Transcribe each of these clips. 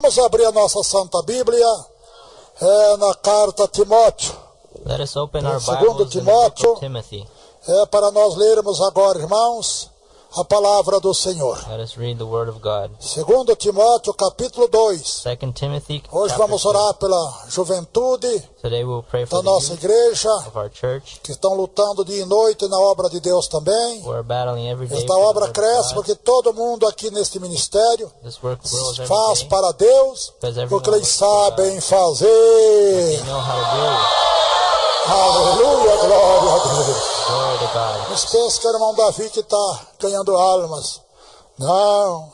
Vamos abrir a nossa Santa Bíblia na carta a Timóteo. Let us open our Segundo Bibles in the book Timóteo, of Timothy. Para nós lermos agora, irmãos, a palavra do Senhor. Let us read the Word of God. Segundo Timóteo, capítulo 2. 2 Timothy Hoje chapter vamos 2. orar pela juventude Today we will pray da for the nossa youth igreja, of our church que estão lutando dia e noite na obra de Deus também. who are battling every day Esta for the obra Word cresce of God. porque todo mundo aqui neste ministério This work grows every faz day para Deus because o que everyone eles works for God. sabem They fazer. know how to do it. Aleluia, glória a Deus. Glory to God. Não se pensa que é o irmão Davi que está ganhando almas. Não.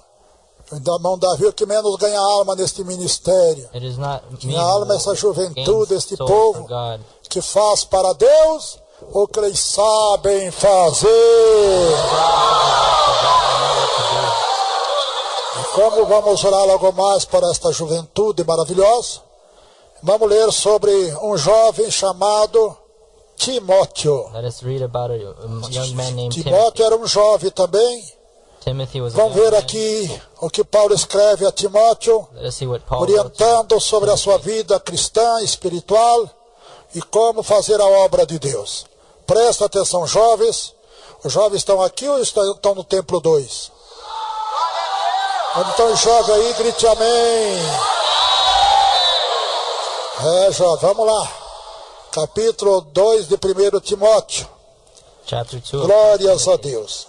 O irmão Davi é o que menos ganha alma neste ministério. It is not me Minha alma é essa who juventude, gains este souls for povo God. que faz para Deus o que eles sabem fazer. E como vamos orar logo mais para esta juventude maravilhosa, vamos ler sobre um jovem chamado Timóteo. Let us read about a young man named Timothy. Timóteo era um jovem também. Timothy was a Vamos young ver man. aqui o que Paulo escreve a Timóteo, Let us see what Paul wrote to orientando sobre a sua Timothy. vida cristã, espiritual e como fazer a obra de Deus. Presta atenção, jovens. Os jovens estão aqui ou estão no templo 2? Onde estão os jovens aí? Grite amém. Jovem, vamos lá. Capítulo 2 de 1 Timóteo. Chapter 2 of Glórias a Timothy. Deus.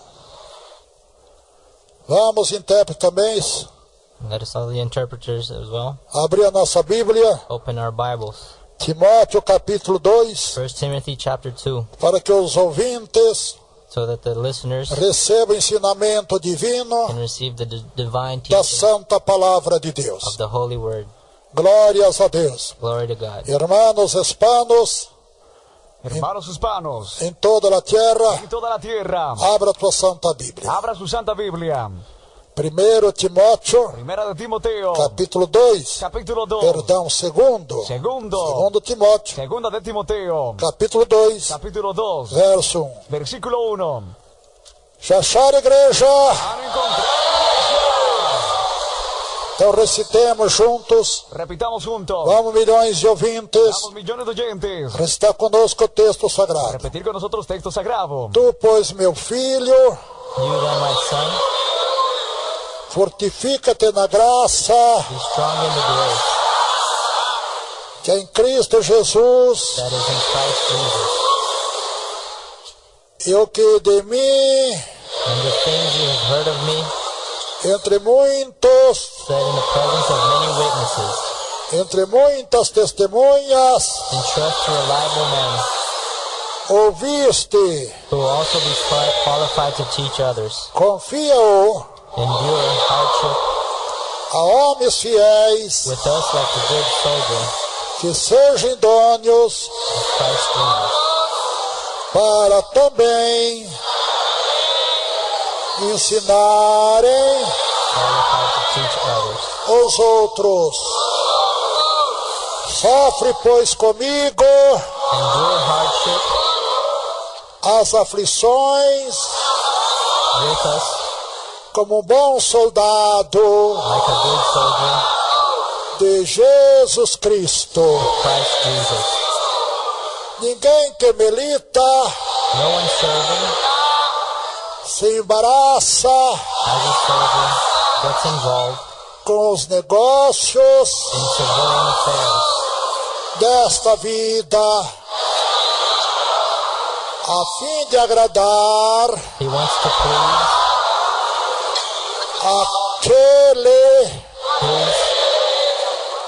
Vamos, intérprete também, Let us all the interpreters as well. abrir a nossa Bíblia. Open our Bibles. Timóteo capítulo 2, 1 Timothy chapter 2, para que os ouvintes so that the listeners recebam ensinamento divino can receive the divine da teaching santa palavra de of Deus. the Holy Word. Glórias a Deus. Glory to God. Hermanos hispanos Hermanos hispanos, em toda a terra, en toda la tierra, abra tua santa Bíblia. abra su Santa Biblia. 1 Timóteo Primera de Timoteo, capítulo 2, capítulo 2. perdão, segundo Timóteo, Segunda de Timoteo, capítulo 2, capítulo 2, verso 1. versículo 1. Já acharam, igreja? Han encontrado. Então recitemos juntos. Repitamos juntos. Vamos, milhões de ouvintes. Vamos, millones de oyentes. Recitar conosco o texto sagrado. Repetir con nosotros texto sagrado. Tu, pois, meu filho, You then, my son, fortifica-te na graça be strong in the grace que é em Cristo Jesus, that is in Christ Jesus. e o que de mim, And the things you have heard of me, entre muitos, said in the presence of many witnesses, entre muitas testemunhas, entrust to reliable men ouviste, who will also be qualified to teach others. confia-o Endure hardship a homens fiéis, with us like a good soldier que sejam idôneos of Christ Jesus. para também ensinarem Qualified to teach others. os outros. Sofre, pois, comigo Endure hardship as aflições with us como um bom soldado like a good soldier de Jesus Cristo. of Christ Jesus. Ninguém que milita No one serving se embaraça as a soldier gets involved com os negócios in civilian affairs desta vida, a fim de agradar he wants to please aquele his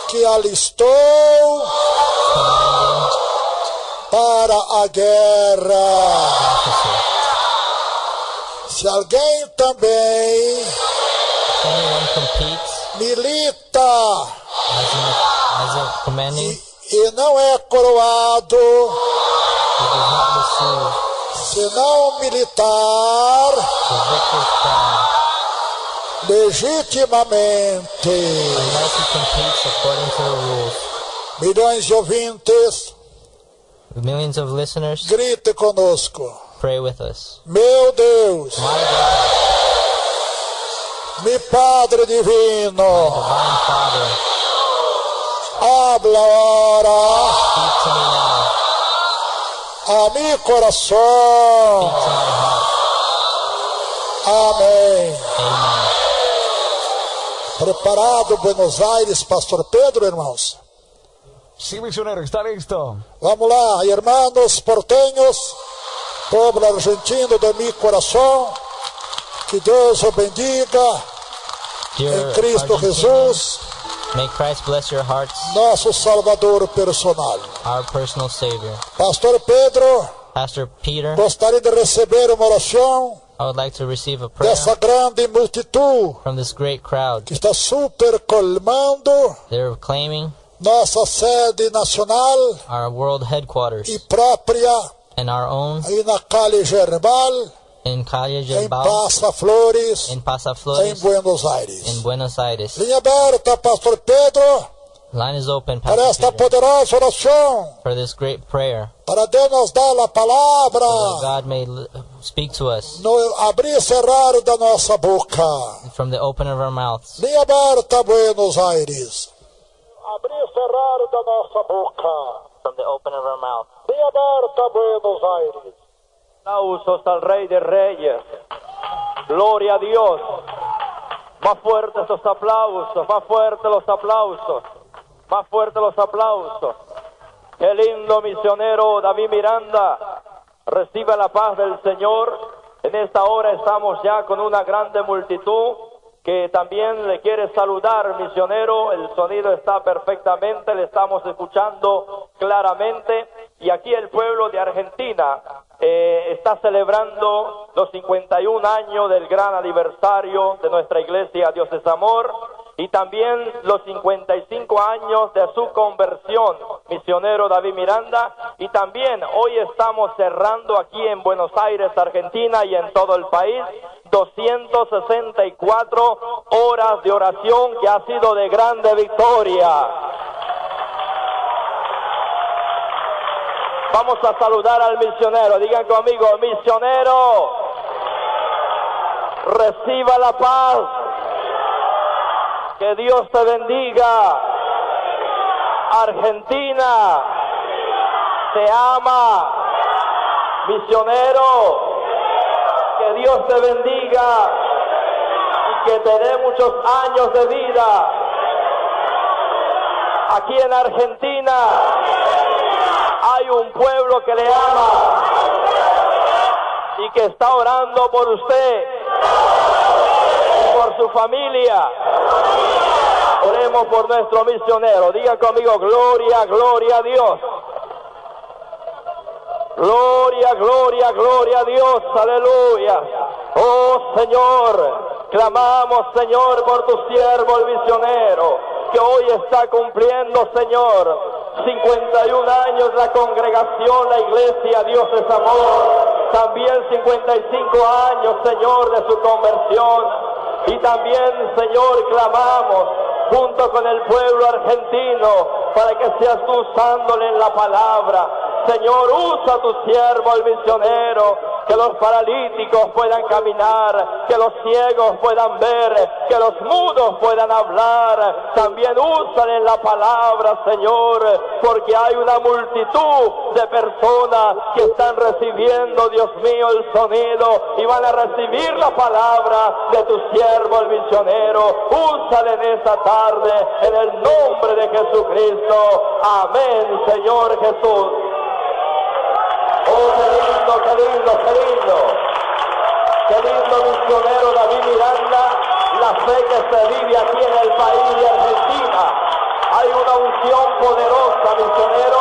que alistou commanding para a guerra. officer. Se alguém também If anyone competes milita as a commanding, e não é coroado, he does not receive senão militar the victor's crown legitimamente. unless he competes according to the rules. Milhões de ouvintes, Millions of listeners, grite conosco. pray with us. Meu Deus, My God, meu Padre divino, Divine Father, habla ahora Speak to me now. a mi corazón. Speak to my heart. Amém. Amen. Preparado, Buenos Aires, Pastor Pedro, irmãos? Sí, misionero, está listo. Vamos lá, hermanos porteños, povo argentino de mi coração, que Deus o bendiga Dear em Cristo Argentinians, Jesus, may Christ bless your hearts, nosso Salvador personal. our personal Savior. Pastor Pedro, Pastor Peter, gostaria de receber uma oração I would like to receive a prayer dessa grande multidão from this great crowd. que está super colmando They're claiming nossa sede nacional our world headquarters e própria and our own aí na Calle Gerbal, in Calle em Gerbal, Passa Flores, in em Pasaflores, Buenos Aires. in Buenos Aires. Linha aberta, Pastor Pedro, Line is open, para Pastor esta Peter, poderosa oração, for this great prayer, para Deus nos dar a so that palavra, God may speak to us no abrir e cerrar da nossa boca. from the open of our mouths. Linha aberta, Buenos Aires. Abrir e cerrar da nossa boca. From the open of our mouth. Linha aberta, Buenos Aires. Aplausos al Rey de Reyes. Gloria a Dios. Más fuertes los aplausos, más fuertes los aplausos, más fuertes los aplausos. Qué lindo misionero David Miranda. Recibe la paz del Señor. En esta hora estamos ya con una grande multitud que también le quiere saludar, misionero. El sonido está perfectamente, le estamos escuchando claramente. Y aquí el pueblo de Argentina está celebrando los 51 años del gran aniversario de nuestra iglesia Dios es Amor, y también los 55 años de su conversión, misionero David Miranda. Y también hoy estamos cerrando aquí en Buenos Aires, Argentina, y en todo el país, 264 horas de oración que ha sido de grande victoria. Vamos a saludar al misionero. Digan conmigo, misionero, reciba la paz. Que Dios te bendiga. Argentina te ama. Misionero, que Dios te bendiga y que te dé muchos años de vida. Aquí en Argentina hay un pueblo que le ama y que está orando por usted y por su familia. Oremos por nuestro misionero. Diga conmigo, gloria, gloria a Dios. Gloria, gloria, gloria a Dios. Aleluya. Oh Señor, clamamos, Señor, por tu siervo el misionero, que hoy está cumpliendo, Señor, 51 años la congregación, la iglesia Dios es Amor. También 55 años, Señor, de su conversión. Y también, Señor, clamamos junto con el pueblo argentino para que seas tú usándole en la palabra. Señor, usa a tu siervo, el misionero, que los paralíticos puedan caminar, que los ciegos puedan ver, que los mudos puedan hablar. También úsale en la palabra, Señor, porque hay una multitud de personas que están recibiendo, Dios mío, el sonido y van a recibir la palabra de tu siervo, el misionero. Úsale en esta tarde, en el nombre de Jesucristo. Amén, Señor Jesús. Oh, qué lindo, qué lindo, qué lindo. Qué lindo misionero David Miranda, la fe que se vive aquí en el país de Argentina. Hay una unción poderosa, misionero.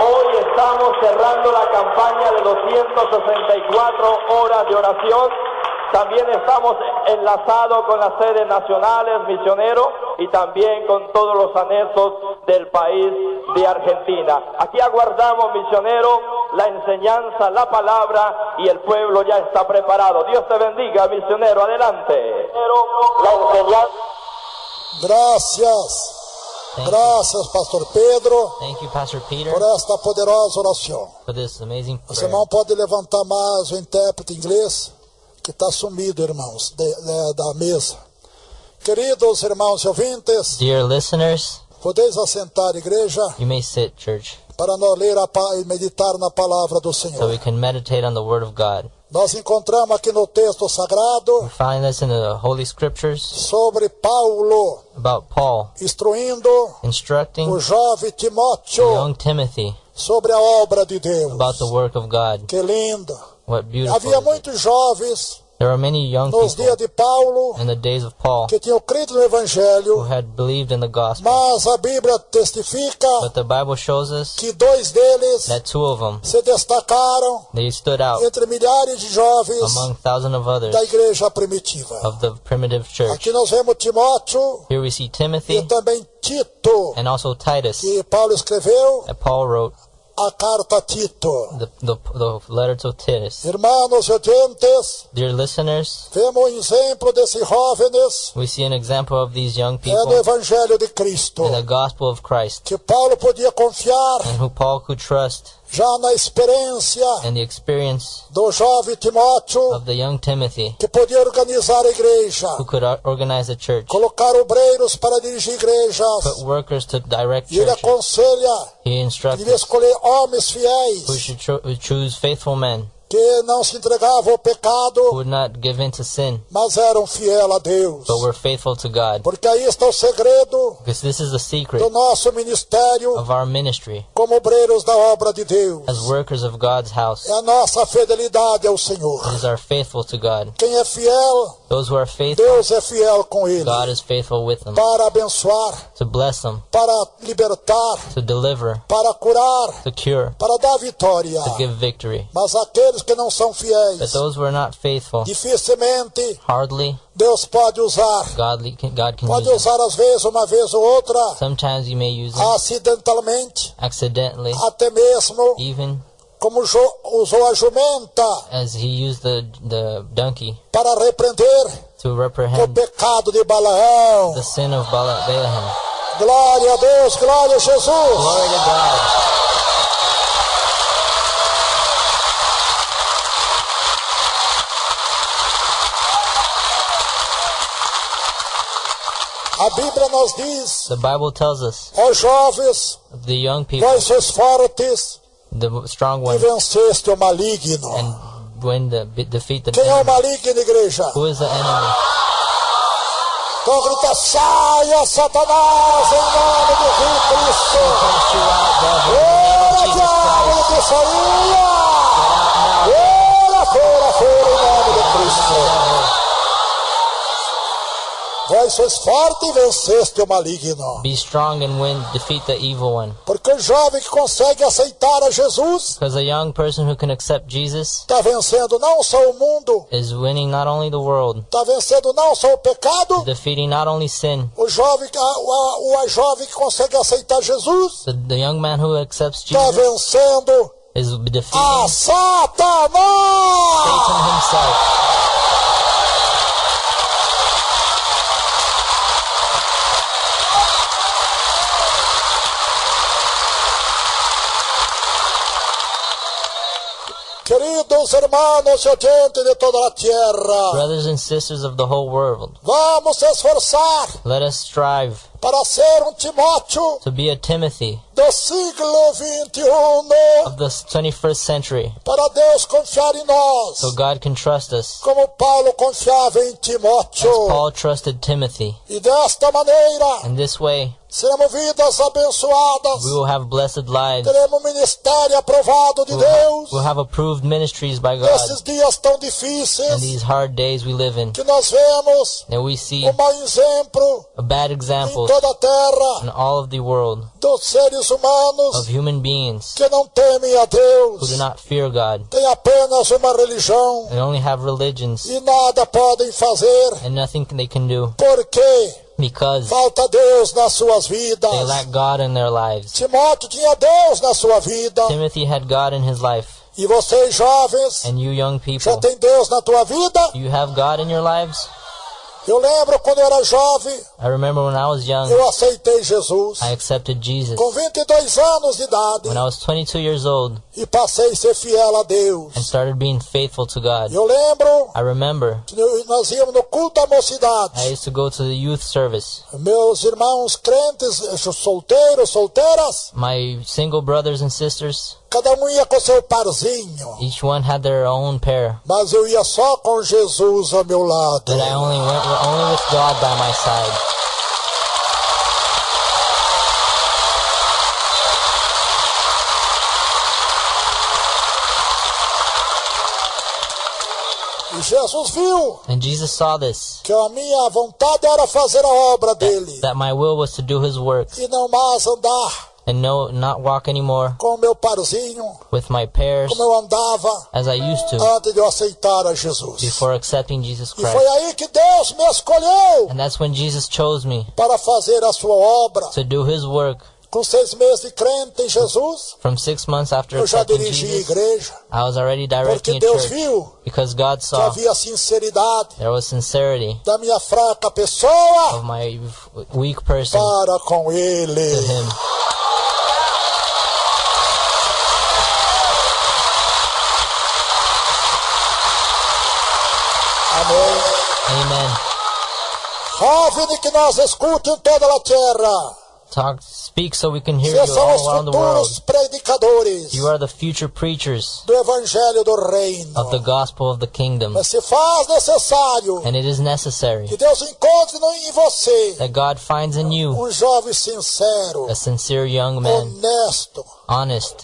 Hoy estamos cerrando la campaña de 264 horas de oración. También estamos enlazados con las sedes nacionales, misionero, y también con todos los anexos del país de Argentina. Aquí aguardamos, misionero, la enseñanza, la palabra, y el pueblo ya está preparado. Dios te bendiga, misionero. Adelante. La enseñanza. Gracias. Thank Gracias, Pastor Pedro, Thank you, Pastor Peter, por esta poderosa oração. for this amazing Você prayer. não pode levantar mais o intérprete inglês, que está sumido, irmãos, da mesa. Queridos irmãos e ouvintes, Dear listeners, Podeis assentar, igreja, You may sit, church, para nós ler e meditar na palavra do so Senhor. we can meditate on the Word of God. Nós encontramos aqui no texto sagrado We find this in the Holy Scriptures sobre Paulo about Paul instruindo instructing o jovem Timóteo young Timothy sobre a obra de Deus. about the work of God. Que lindo! What beautiful Havia is it? muitos jovens There are many young nos dias people de Paulo in the days of Paul que tinham crido no who Evangelho, had believed in the gospel. mas a Bíblia testifica But the Bible shows us que dois deles that two of them, se destacaram they stood out entre milhares de jovens among thousands of others da igreja primitiva. of the primitive church. Aqui nós vemos Timóteo Here we see e Timothy também Tito, and also Titus que Paulo escreveu that Paul wrote a carta a Tito. the letter to Titus. Irmãos e ouvintes, Dear listeners, vemos um exemplo desses jovens we see an example of these young no people Evangelho de Cristo, in the gospel of Christ que Paulo podia confiar and who Paul could trust já na experiência and the experience do jovem Timóteo, of the young Timothy que podia organizar a igreja, who could organize a church, colocar obreiros para dirigir igrejas. put workers to direct E ele churches. aconselha He que instructs devia escolher homens who fiéis, should choose faithful men que não se entregavam ao who pecado, would not give in to sin, mas eram fiéis a Deus. but were faithful to God. Porque aí está o segredo Because this is the secret do nosso ministério of our ministry como obreiros da obra de Deus. as workers of God's house. É a nossa fidelidade ao Senhor. It is our faithful to God. Quem é fiel, Those who are faithful, Deus é fiel com ele. God is faithful with them Para abençoar, to bless them, para libertar, to deliver, para curar, to cure, para dar vitória. to give victory. Mas aqueles que não são But fiéis, those who are not faithful, dificilmente hardly Deus pode usar. God can Pode use them. usar às vezes, uma vez ou outra, Sometimes you may use them acidentalmente, accidentally, até mesmo even como usou a jumenta as he used the donkey para repreender to o reprehend pecado de Balaão. the sin of Balaam. Glória a Deus, glória a Jesus. Glory to God. A Bíblia nos diz, The Bible tells us ó jovens, the young people, vós sois fortes the strong e ones, venceste o maligno. and when defeat the Quem é o enemy. maligno, igreja? Who is the enemy? Então grita, saia, Satanás, em nome de Jesus Cristo. Cast you out, devil, in the name of Ora, Jesus diabo, Christ. que saia. Get out now. Fora, em nome de Cristo. Vós sois forte e venceste o maligno. Be strong and defeat the evil one. Porque o jovem que consegue aceitar a Jesus Because a young person who can accept Jesus está vencendo não só o mundo, is winning not only the world, está vencendo não só o pecado. defeating not only sin. O jovem, a jovem que consegue aceitar Jesus The young man who accepts está Jesus vencendo is a defeating Satanás. Satan himself. Queridos hermanos e ouvintes de toda a terra, Brothers and sisters of the whole world, vamos se esforçar let us strive para ser Timóteo to be a Timothy do século XXI, of the 21st century, para Deus confiar em nós, so God can trust us como Paulo confiava em as Timóteo. Paul trusted Timothy. E desta maneira, In this way, seremos vidas abençoadas, we will have blessed lives. teremos ministério aprovado de Deus, We'll have approved ministries by God nesses dias tão in difíceis these hard days we live in. que nós vemos And we see mau exemplo a bad em example toda a terra in all of the world dos seres humanos of human beings que não temem a who Deus, do not fear God têm apenas uma religião and only have religions e nada podem fazer and nothing they can do porque because falta Deus nas suas vidas. they lack God in their lives. Timóteo tinha Deus na sua vida. Timothy had God in his life. E vocês jovens, And you young já people, tem Deus na tua vida? you have God in your lives? Eu lembro quando eu era jovem, I remember when I was young, eu aceitei Jesus. I accepted Jesus. Com 22 anos de idade, When I was 22 years old, e passei a ser fiel a Deus. and started being faithful to God. Eu lembro I remember que nós íamos no culto da mocidade. I used to go to the youth service. Meus irmãos crentes, solteiros, solteiras, My single brothers and sisters, cada um ia com seu parzinho. each one had their own pair. Mas eu ia só com Jesus ao meu lado. But I only went only with God by my side. E Jesus viu And Jesus saw this, que a minha vontade era fazer a obra dele that my will was to do his work e não mais andar and not walk anymore com o meu parzinho with my pairs como eu andava as I used to antes de eu aceitar a Jesus. before accepting Jesus E foi Christ. aí que Deus me escolheu And that's when Jesus chose me para fazer a sua obra. to do his work. Com 6 meses de crente em Jesus, From 6 months after eu já accepting dirigi a Jesus, igreja, I was already directing porque a Deus church viu because God que saw havia sinceridade there was sincerity da minha fraca pessoa of my weak person para com to ele. him. Amém. Amen. Jovem que nós escute em toda a terra. Speak so we can hear Vocês you são os all around the world. futuros predicadores You are the future preachers do evangelho do reino. of the gospel of the kingdom. Mas se faz necessário And it is necessary que Deus encontre em você that God finds in you jovem sincero, a sincere young man, honesto, honest,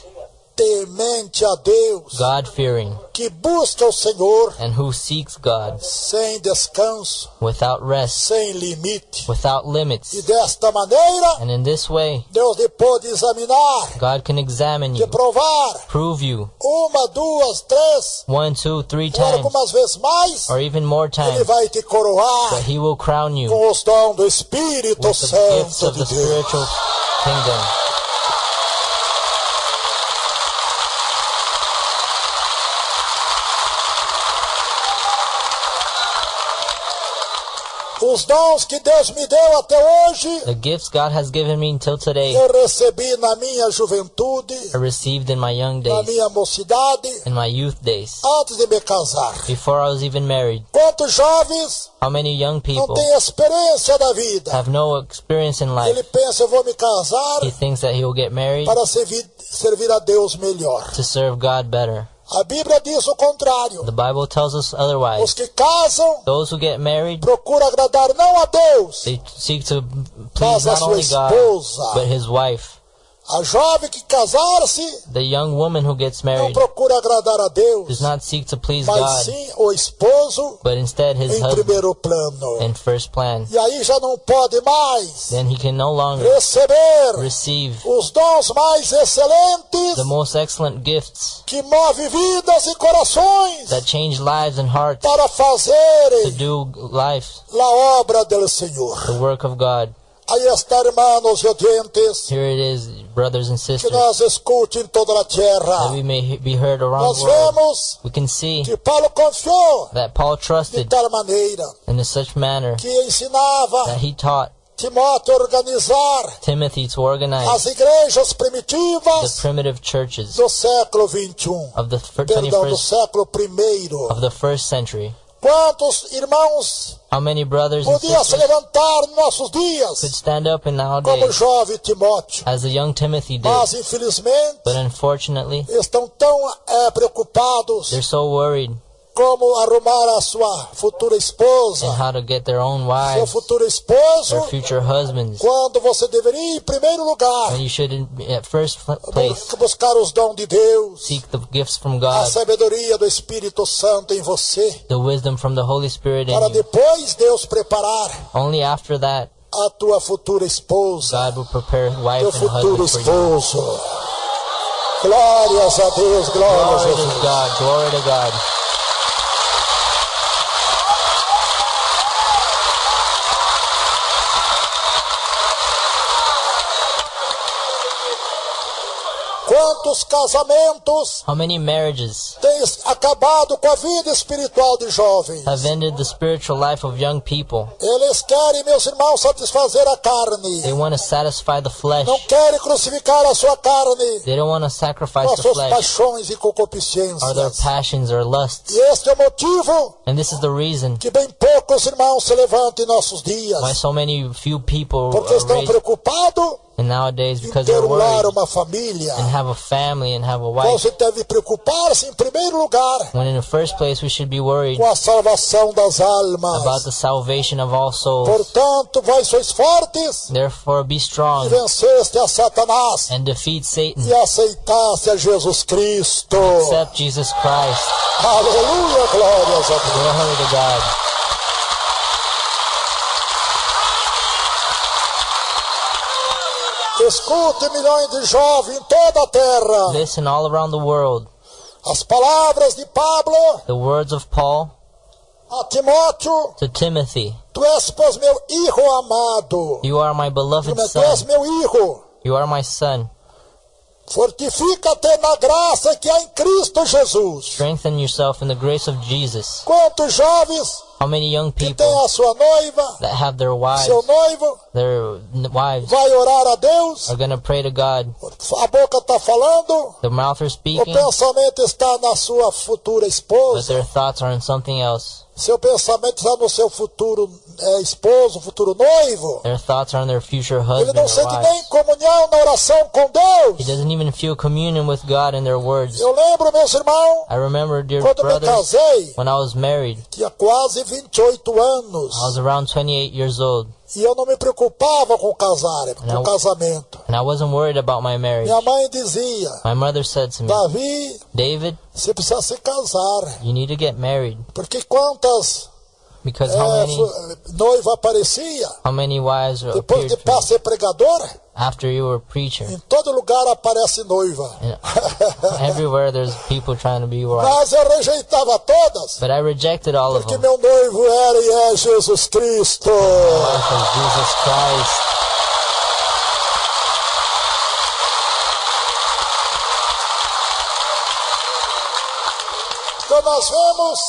temente a Deus, God-fearing, que busca o Senhor and who seeks God sem descanso, without rest, sem limite. without E limits. desta maneira, And in this way, Deus lhe pode examinar, God can examine te you, provar, prove you 1, 2, 3, 1, 2, 3 ou times, algumas vezes mais, or even more Ele times, vai te coroar but He will crown you com os dons do Espírito with the gifts Santo of de the Deus. spiritual kingdom. Os dons que Deus me deu até hoje, The gifts God has given me until today, eu recebi na minha juventude, I received in my young na days, minha mocidade, in my youth days, antes de me casar. before I was even married. Quantos jovens How many young não people têm experiência da vida? have no experience in life? Ele pensa, eu vou me casar He thinks that he will get married para servir a Deus melhor. to serve God better. A Bíblia diz o contrário. The Bible tells us Os otherwise. que casam Those who get married, procuram agradar não a Deus, they seek to mas please a not sua only God, esposa. but his wife. A jovem que casar-se The young woman who gets não married procura agradar a does Deus, not seek to please mas God, sim o esposo but instead his em husband primeiro plano. in first plan. E aí já não pode mais Then he can no longer receber receive os dons mais excelentes the most excellent gifts que movem vidas e corações that change lives and hearts para to fazerem do life, a obra do Senhor. the work of God. Aí está, irmãos e audientes, Here it is, brothers and que sisters, nós escute em toda a terra. that we may be heard around Nós the world. vemos We can see que Paulo confiou that Paul de trusted tal maneira in such manner que ensinava that he taught Timóteo a organizar Timothy to organize as igrejas the primitivas primitive churches do século 21, of the perdão, do 21st século I. of the first century. Quantos irmãos How many brothers and podiam se sisters levantar em nossos could dias stand up in como o nowadays jovem Timóteo, as a young Timothy did, mas infelizmente but unfortunately estão tão preocupados they're so worried como arrumar a sua futura in esposa, how to get their own seu wives, futuro esposo, their future husbands, quando você deveria ir em primeiro lugar when you should at first place buscar os dons de Deus, seek the gifts from a God, sabedoria do Espírito Santo em você, the wisdom from the Holy Spirit para in you. depois Deus preparar Only after that a tua futura esposa, God will prepare wife teu and futuro husband for you. esposo. Glórias a Deus, glórias a Glory to Deus. God, glory to God. Quantos casamentos How many marriages têm acabado com a vida espiritual de jovens? have ended the spiritual life of young people? Eles querem, meus irmãos, satisfazer a carne. They want to satisfy the flesh. Não querem crucificar a sua carne They don't want to com sacrifice as the suas flesh paixões e or their concupiscências. passions or lusts. E este é o motivo And this is the reason que bem poucos irmãos se levantam em nossos dias. why so many few people Porque are estão raised. preocupados And nowadays, em because ter they're um lar, worried uma família. and have a family and have a wife, Você deve preocupar-se em primeiro lugar when in the first place we should be worried com a salvação das about almas. the salvation of all souls. Portanto, vós sois fortes Therefore, be e strong venceste a Satanás and defeat Satan. e aceitaste a Jesus Cristo. Accept Jesus Christ. Aleluia, glórias a Deus. Glory to God. Escute, milhões de jovens em toda a terra. Listen all around the world. As palavras de Pablo The words of Paul a Timóteo. to Timothy. Tu és, pois, meu hijo amado. You are my beloved Tu és son. meu hijo. You are my son. Fortifica-te na graça que há em Cristo Jesus. Strengthen yourself in the grace of Jesus. Quantos jovens How many young que people têm a sua noiva, that have their wives, seu noivo, wives vai orar a Deus, are going to pray to God. a boca está falando, The mouth are o speaking, pensamento está na sua futura but esposa, their thoughts are on something else. seu pensamento está no seu futuro esposo, futuro noivo. Their thoughts are on their future Ele husband não or sente nem wives. comunhão na oração com He Deus. doesn't even feel communion with God in their words. Eu lembro, meus irmãos, I remember, dear quando me brothers, casei, when I was married, tinha quase 28 anos. I was around 28 years old, E eu não me preocupava com casar, com Não. casamento. and I wasn't worried about my marriage. Minha mãe dizia, My mother said to me, Davi, David, você precisa se casar. you need to get married, Porque quantas because noiva aparecia, how many wives depois de appeared for you ser pregadora, after you were a preacher? em todo lugar aparece noiva. And everywhere there's people trying to be wives. Mas eu rejeitava todas, But I rejected all of porque them. meu noivo era e é Jesus Cristo. My wife was Jesus Christ. Então nós vemos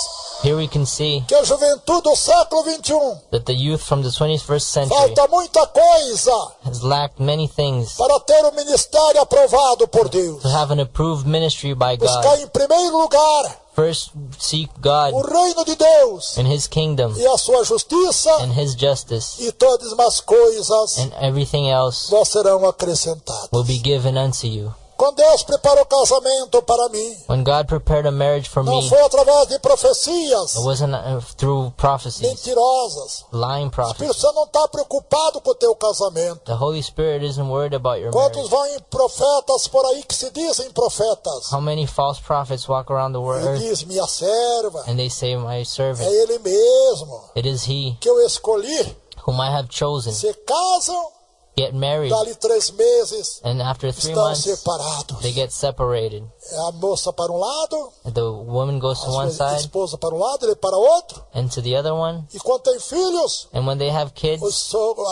Here we can see que a juventude do século XXI that the youth from the 21st century falta muita coisa has lacked many things para ter um ministério aprovado por Deus. to have an approved ministry by Buscar God. em primeiro lugar First, seek o God reino de Deus and His kingdom e a sua justiça, and His justice, e todas as coisas and everything else vos serão acrescentadas. will be given unto you. Quando Deus preparou o casamento para mim, When God prepared a marriage for não me, foi através de profecias it wasn't through prophecies, mentirosas. lying prophecies. Você não está preocupado com o teu casamento. The Holy Spirit isn't worried about your Quantos marriage. vão em profetas por aí que se dizem profetas? How many false prophets walk around the E earth diz, minha serva, and they say, my é servant, ele mesmo it is He que eu escolhi. whom I have chosen. Se casam, Get married, dali 3 meses, and after 3 estão months, separados. they get separated. É a moça para um lado, The woman goes to a one sua side esposa para um lado, ele para outro. and to the other one, E quando tem filhos, and when they have a kids, sogra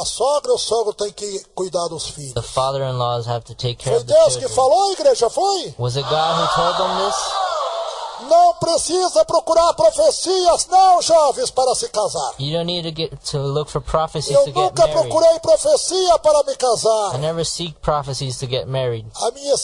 e o sogro tem que cuidar dos filhos. the father-in-laws have to take care Foi of the Deus que children. falou, igreja, foi? Was it God who told them this? Não precisa procurar profecias, não, jovens, para se casar. You don't need to look for prophecies Eu to get nunca married. procurei profecia para me I casar. never seek prophecies to get married. A minha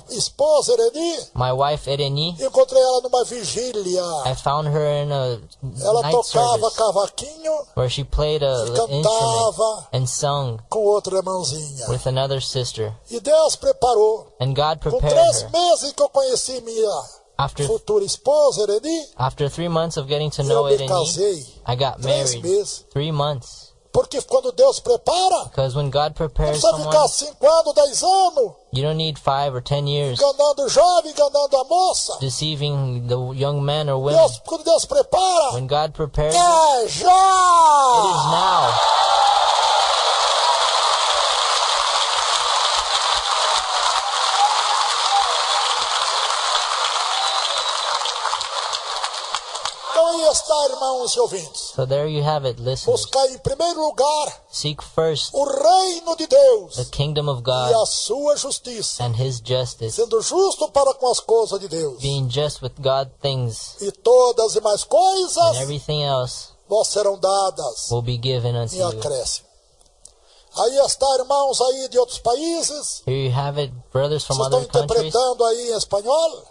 esposa, Ereni, My wife, Ereni, encontrei ela numa vigília. I found her in a Ela night tocava service cavaquinho where she played a e instrument cantava and sung com outra irmãzinha. with another sister. E Deus preparou. And God Com prepared 3 her. meses que eu conheci minha After futura esposa, Ereni, 3 months of getting to eu know me Ereni, casei. I got 3 married. meses. 3 months. Porque quando Deus prepara, Because when God não prepares precisa ficar someone, 5 anos, 10 anos, you don't need 5 or 10 years enganando o jovem, enganando a moça. deceiving the young men or women. Quando Deus prepara, When God prepares it, é it is já! now. Então está, irmãos e ouvintes. So there you have it, listeners. Buscar em primeiro lugar Seek first o reino de Deus the kingdom of e God a sua justiça, and His justice, sendo justo para com as coisas de Deus. being just with God things, E todas as demais and coisas everything else vos serão dadas will be given unto em you. acréscimo. Aí está, irmãos aí de outros países. Here you have it, brothers from Vocês estão other countries. interpretando aí em espanhol?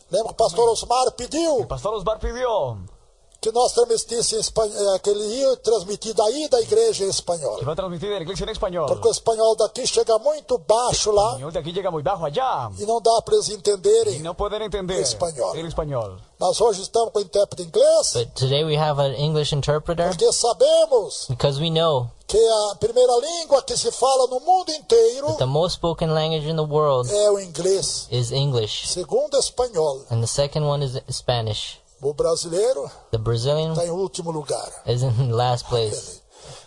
Lembra que o pastor Osmar pediu Pastor Osmar pidió que nós transmitíssemos em espanhol, que ele ia transmitir daí da igreja em espanhol. que va a transmitir de la iglesia en español. Porque o espanhol daqui chega muito baixo El lá español de aquí llega muy bajo allá e não dá para eles y entenderem. no pueden entender Español. el español. Nós hoje estamos com o intérprete inglês, But today we have an English interpreter porque sabemos because we know que a primeira língua que se fala no mundo inteiro that the most spoken language in the world é o inglês, is English, segundo o espanhol. and the second one is Spanish. O brasileiro The Brazilian está em último lugar. is in last place.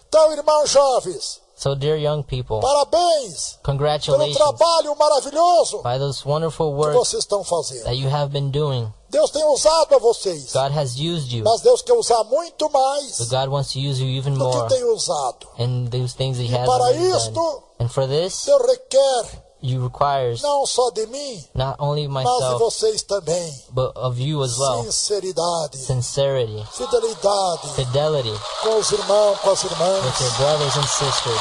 Então, irmãos jovens, So dear young people, parabéns pelo congratulations trabalho maravilhoso by those wonderful que work vocês estão fazendo. that you have been doing. Deus tem usado a vocês, God has used you, mas Deus quer usar muito mais but God wants to use you even do que more tem usado. in those things He E has para already done. isto, And for this, Deus requer you requires não só de mim, not only mas de myself, vocês também. but of you as well. Sinceridade, Sincerity, fidelidade fidelity com os irmãos, com as with irmãs. your brothers and sisters.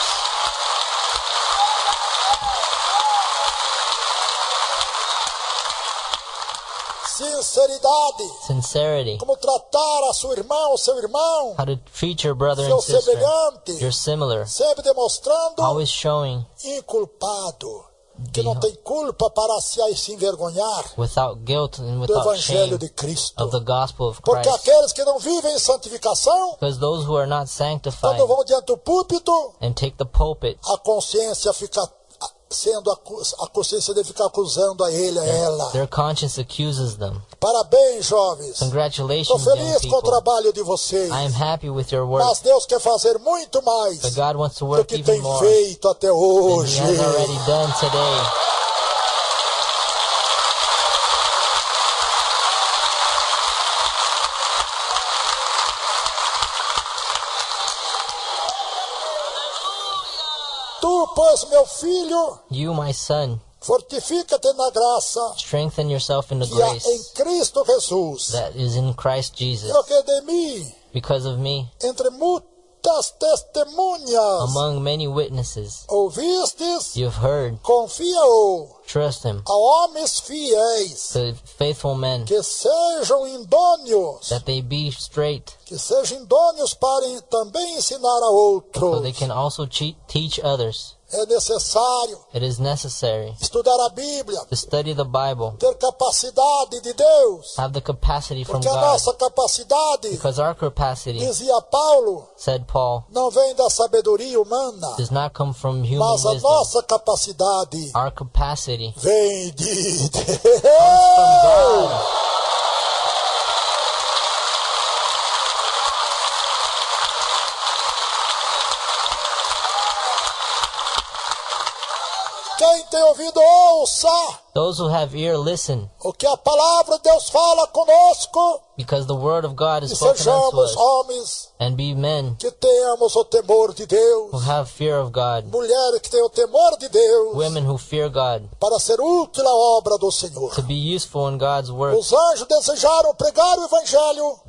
Sinceridade, Sincerity, como tratar a sua irmã, o seu irmão, how to treat your brother seu and sister. semelhante, You're similar, sempre demonstrando always showing inculpado, que não tem culpa para se envergonhar without guilt and do without Evangelho shame de Cristo. of the gospel of Porque Christ. aqueles que não vivem em santificação, Because those who are not sanctified quando vão diante do púlpito, and take the pulpit, a consciência fica sendo a consciência de ficar acusando a ele, a ela. their conscience accuses them. Parabéns, jovens. Estou Congratulations, young feliz com o people. trabalho de vocês. I am happy with your work, Mas Deus quer fazer muito mais but God wants to do work que even tem more feito até than He hoje. has already done today. Tu, pois, meu filho, You, my son, fortifica-te na graça strengthen yourself in the que há em grace Cristo Jesus. that is in Christ Jesus. Porque de mim, Because of me, entre muitas testemunhas, among many witnesses, ouvistes, you have heard, confia-o trust Him, a homens fiéis, to faithful men, que sejam idôneos, that they be straight, que sejam idôneos para também ensinar a so outros. they can also teach others. É necessário It is necessary estudar a Bíblia, to study the Bible, ter capacidade de Deus, have the capacity from porque a God, nossa capacidade, because our capacity, dizia Paulo, said Paul, não vem da sabedoria humana, does not come from human mas a wisdom. nossa capacidade Our capacity vem de from Deus. God. Quem tem ouvido, ouça Those who have ear, listen, o que a palavra de Deus fala conosco, because the word of God is e spoken unto sejamos us, homens and be men que tenhamos o temor de Deus, who have fear of God, mulheres que tenham o temor de Deus, women who fear God, para ser útil à obra do Senhor. to be useful in God's work. Os anjos desejaram pregar o Evangelho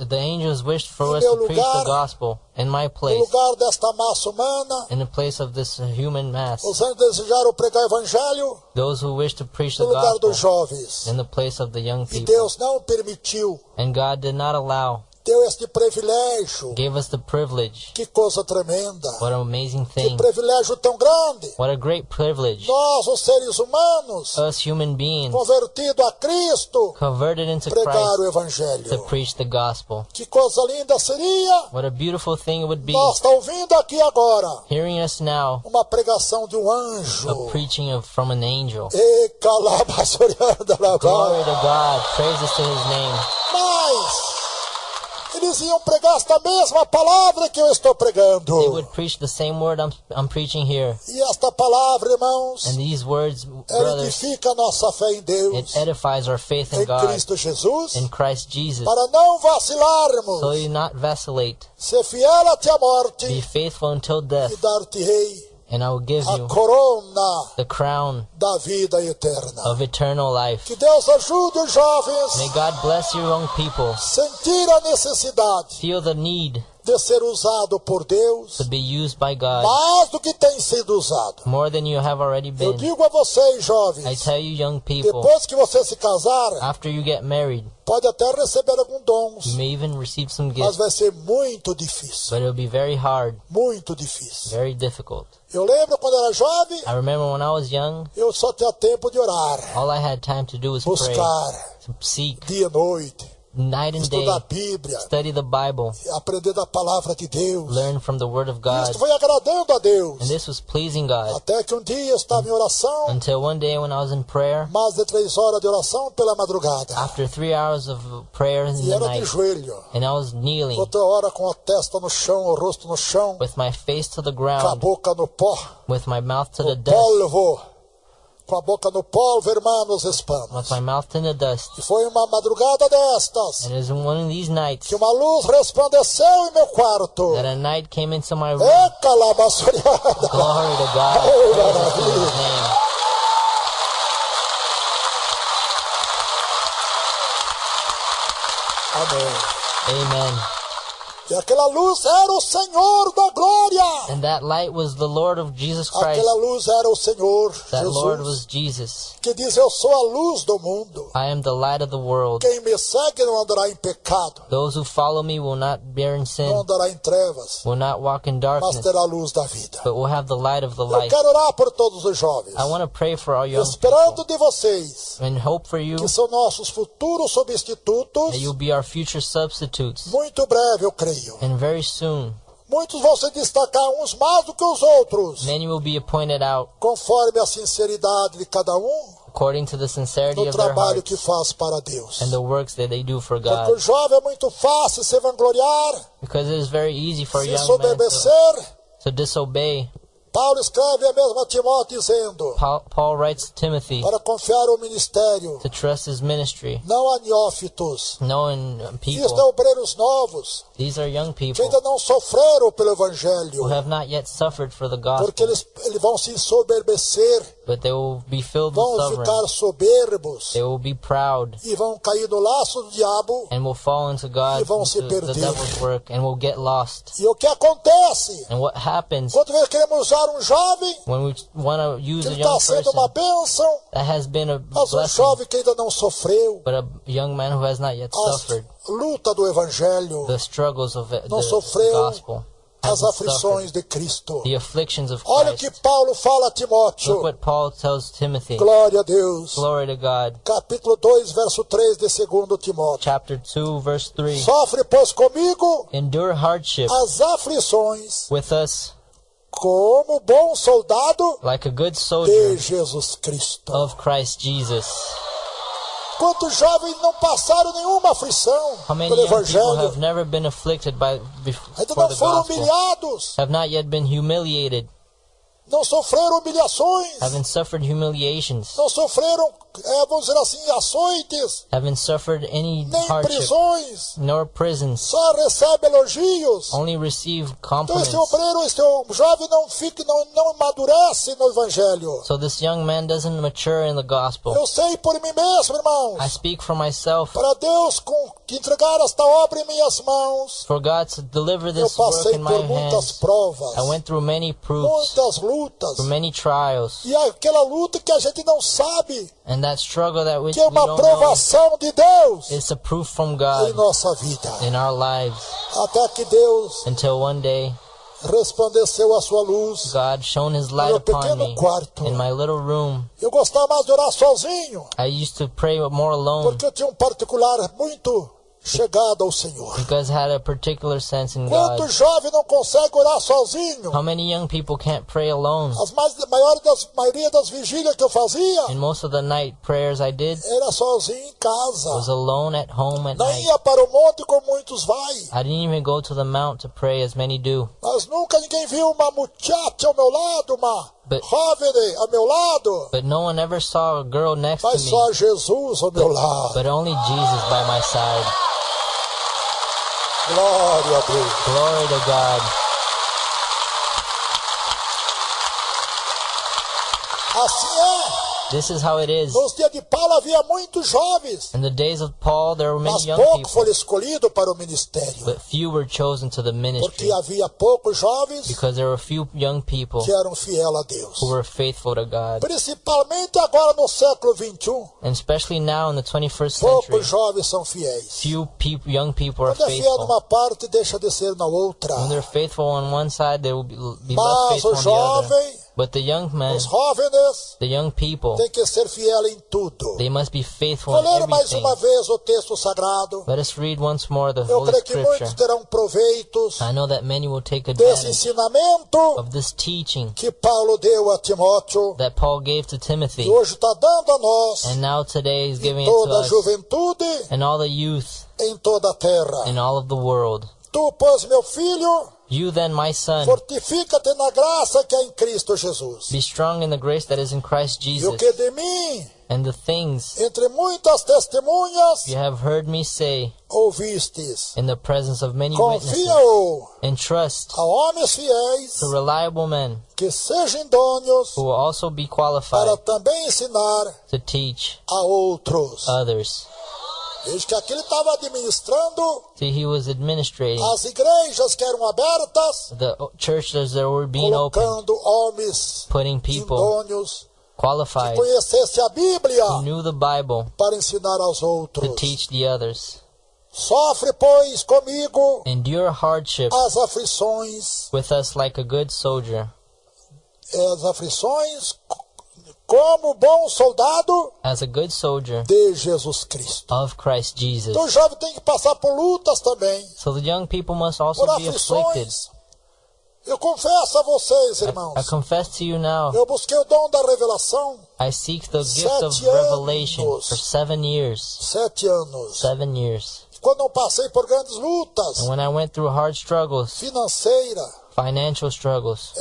The angels wished for Em us meu to preach lugar, the gospel in my no place, lugar desta massa humana. in the place of this human mass. Os anjos desejaram pregar o Evangelho Those who wish to preach no the lugar gospel dos jovens. in the place of the young E people. Deus não permitiu, And God did not allow, deu este privilégio. gave us the privilege. Que coisa tremenda. What an amazing Que thing. privilégio tão grande. What a great privilege. Nós, os seres humanos, Us human beings convertidos a Cristo, converted into pregar Christ o to Evangelho. preach the gospel. Que coisa linda seria What a beautiful thing it would be, nós estar ouvindo aqui agora hearing us now, uma pregação de um a anjo. preaching from an angel. E calabasorianda Glory to God. Praises to His name. Mas Eles iam pregar esta mesma palavra que eu estou pregando. They would preach the same word I'm preaching here. E esta palavra, irmãos, And these words, ela brothers, edifica a nossa fé em Deus, it edifies our faith in em God, Cristo Jesus, in Christ Jesus, para não vacilarmos, so you not vacillate. ser fiel até a morte Be faithful until e death, dar-te-ei and I will give a you corona the crown da vida eterna. of eternal life. Que Deus ajude os jovens May God bless your young people. a sentir a necessidade Feel the need de ser usado por Deus to be used by God mais do que tem sido usado. more than you have already Eu been. digo a vocês, I jovens, tell you, young people, depois que você se casar, after you get married, pode até receber algum dons, you may even receive some mas gifts, vai ser muito difícil, but it'll be very hard, muito difícil. very difficult. Eu lembro quando era jovem, I remember when I was young, eu só tinha tempo de orar, all I had time to do was pray, buscar, to seek, dia e noite, night and day, estudar a Bíblia, study the Bible, aprender da palavra de Deus. learn from the Word of God, Isto foi agradando a Deus. and this was pleasing God. Até que um dia eu estava em oração, Until one day when I was in prayer, mais de 3 horas de oração pela madrugada. after 3 hours of prayer in E the era de night, joelho. and I was kneeling Outra hora com a testa no chão, o rosto no chão, with my face to the com a ground, boca no pó, with my mouth to the no dust, polvo. Com a boca no polvo, irmãos with hispanos. my mouth in the dust. E foi uma madrugada destas And it was in one of these nights que uma luz resplandeceu em meu quarto. that a night came into my room. É calabaçuriada. Glory to God. Oh, Praise to maravilha. His name. Amém. Amen. E aquela luz era o Senhor da glória. And that light was the Lord of Jesus Christ. Aquela luz era o Senhor That Lord was Jesus, Jesus. que diz: eu sou a luz do mundo. I am the light of the world. Quem me segue não andará em pecado, Those who follow me will not bear in não sin, andará em trevas, will not walk in mas darkness, terá a luz da vida. but will have the light of the Eu life. quero orar por todos os jovens, I want to pray for all young esperando people de vocês, and hope for you que são nossos futuros substitutos. that you'll be our future substitutes. Muito breve, eu creio. And very soon, Muitos vão se destacar uns mais do que os outros, many will be appointed out conforme a sinceridade de cada um according to the sincerity no of their trabalho hearts que faz para Deus. and the works that they do for Porque o God. jovem é muito fácil se vangloriar, Because it is very easy for a se young man soberbecer. to disobey. Paulo escreve a mesma Timóteo dizendo, Paul writes to Timothy para confiar o ministério, to trust his ministry, não a neófitos. knowing Isto é people. obreiros novos, These are young que people ainda não sofreram pelo Evangelho, who have not yet suffered for the porque gospel, eles vão se soberbecer, but they will be filled with vão ficar soberbos They will be proud e vão cair no laço do diabo. and will fall into God, E vão se into the perder. devil's work, and will get lost. E o que acontece? And what happens Quando nós queremos usar um jovem, when we want to use que a ele está young sendo uma person bênção, that has been a mas um blessing, jovem que ainda não sofreu but a young man who has not yet a suffered luta do Evangelho, the struggles of the não sofreu gospel, as hasn't aflições suffered de Cristo. the afflictions of Olha o que Christ. Paulo fala a Look Timóteo. what Paul tells Timothy. Glória a Deus. Glory to God. Capítulo 2, verso 3 de 2 Timóteo. Chapter 2, verse 3. Sofre, pois, comigo Endure hardship as aflições with us como bom soldado like a good de soldier Jesus Cristo. of Christ Jesus. Quantos jovens não passaram nenhuma aflição How many pelo young people Evangelho? have never been afflicted by Ainda for não the foram gospel, humilhados, have not yet been humiliated, não sofreram humilhações, haven't suffered humiliations, não sofreram, vamos dizer assim, açoites, haven't suffered any nem hardship, prisões, nor prisons, só recebe elogios. only receive Então compliments. este obreiro, este jovem não fica, não amadurece no Evangelho. So this young man doesn't mature in the gospel. Eu sei por mim mesmo, I irmãos, speak for myself. para Deus entregar esta obra em minhas mãos, For God to deliver eu this work passei in my por muitas hands, provas, I went through many proofs, muitas lutas, through many trials, e aquela luta que a gente não sabe, and that struggle that we que é uma don't know provação de Deus is a proof from em God nossa vida. in our lives, Até que Deus until one day resplandeceu a sua luz. God shone His light meu upon pequeno me quarto. in my little room. Eu gostava mais de orar sozinho, I used to pray more alone porque eu tinha um particular muito chegado ao Senhor. because had a particular sense in God. Quantos jovens não conseguem orar sozinho? How many young people can't pray alone? Maioria das vigílias que eu fazia And most of the night prayers I did era sozinho em casa. was alone at home at Não night. ia para o monte como muitos vai. I didn't even go to the mount to pray as many do. Mas nunca ninguém viu uma muchacha ao meu lado, uma But- jovem ao meu lado. But no one ever saw a girl next to Mas me, só Jesus ao meu lado. but only Jesus by my side. Glória a Deus. Glory to God. Assim é. This is how it is. Nos dias de Paulo havia muitos jovens, In the days of Paul, there were many mas young pouco people, foram escolhidos para o ministério. but few were chosen to the ministry Porque havia poucos jovens because there were few young people que eram fiéis a Deus. who were faithful to God. Principalmente agora no século 21, And especially now in the 21st century, poucos jovens são fiéis. few young people are Quando é fiel faithful. numa parte, deixa de ser na outra. When they're faithful on one side, they will be less Mas faithful o on the other. jovem, But the young men, os jovens, the young people, têm que ser fiel em tudo. they must be faithful Vou in ler mais everything. uma vez o texto sagrado. Let us read once more the Eu Holy creio que muitos Scripture. terão proveitos I know that many will take desse advantage ensinamento of this teaching que Paulo deu a Timóteo that Paul gave to e Timothy, hoje está dando a nós, and now today he's giving em it to toda a us juventude, and all the youth em toda a terra. in all of the world. Tu, pois, meu filho, You then, my son, fortifica-te na graça que é em Cristo Jesus. be strong in the grace that is in Christ E o Jesus, que de mim, and the things entre muitas testemunhas, you have heard me say ouvistes. in the presence of many witnesses, Confia-o and trust a homens fiéis to reliable men que sejam idôneos who will also be para qualified também ensinar to teach a outros. others. Veja que aqui ele estava administrando See, he was administrating as igrejas que eram abertas, the churches that were being opened, colocando homens putting people idôneos que qualified conhecessem a Bíblia who knew the Bible para ensinar aos to outros. teach the others. Sofre, pois, comigo Endure hardship as aflições, with us like a good soldier. as aflições como bom soldado As a good soldier de Jesus Cristo. of Christ Jesus. Então o jovem tem que passar por lutas também, So the young people must also por be afflicted. aflições. Eu confesso a vocês, I irmãos, confess to you now, eu busquei o dom da revelação I seek the gift of 7 revelation anos. for 7 years. 7 anos. 7 years. Quando eu passei por grandes lutas And when I went through hard struggles, financeiras, financial struggles,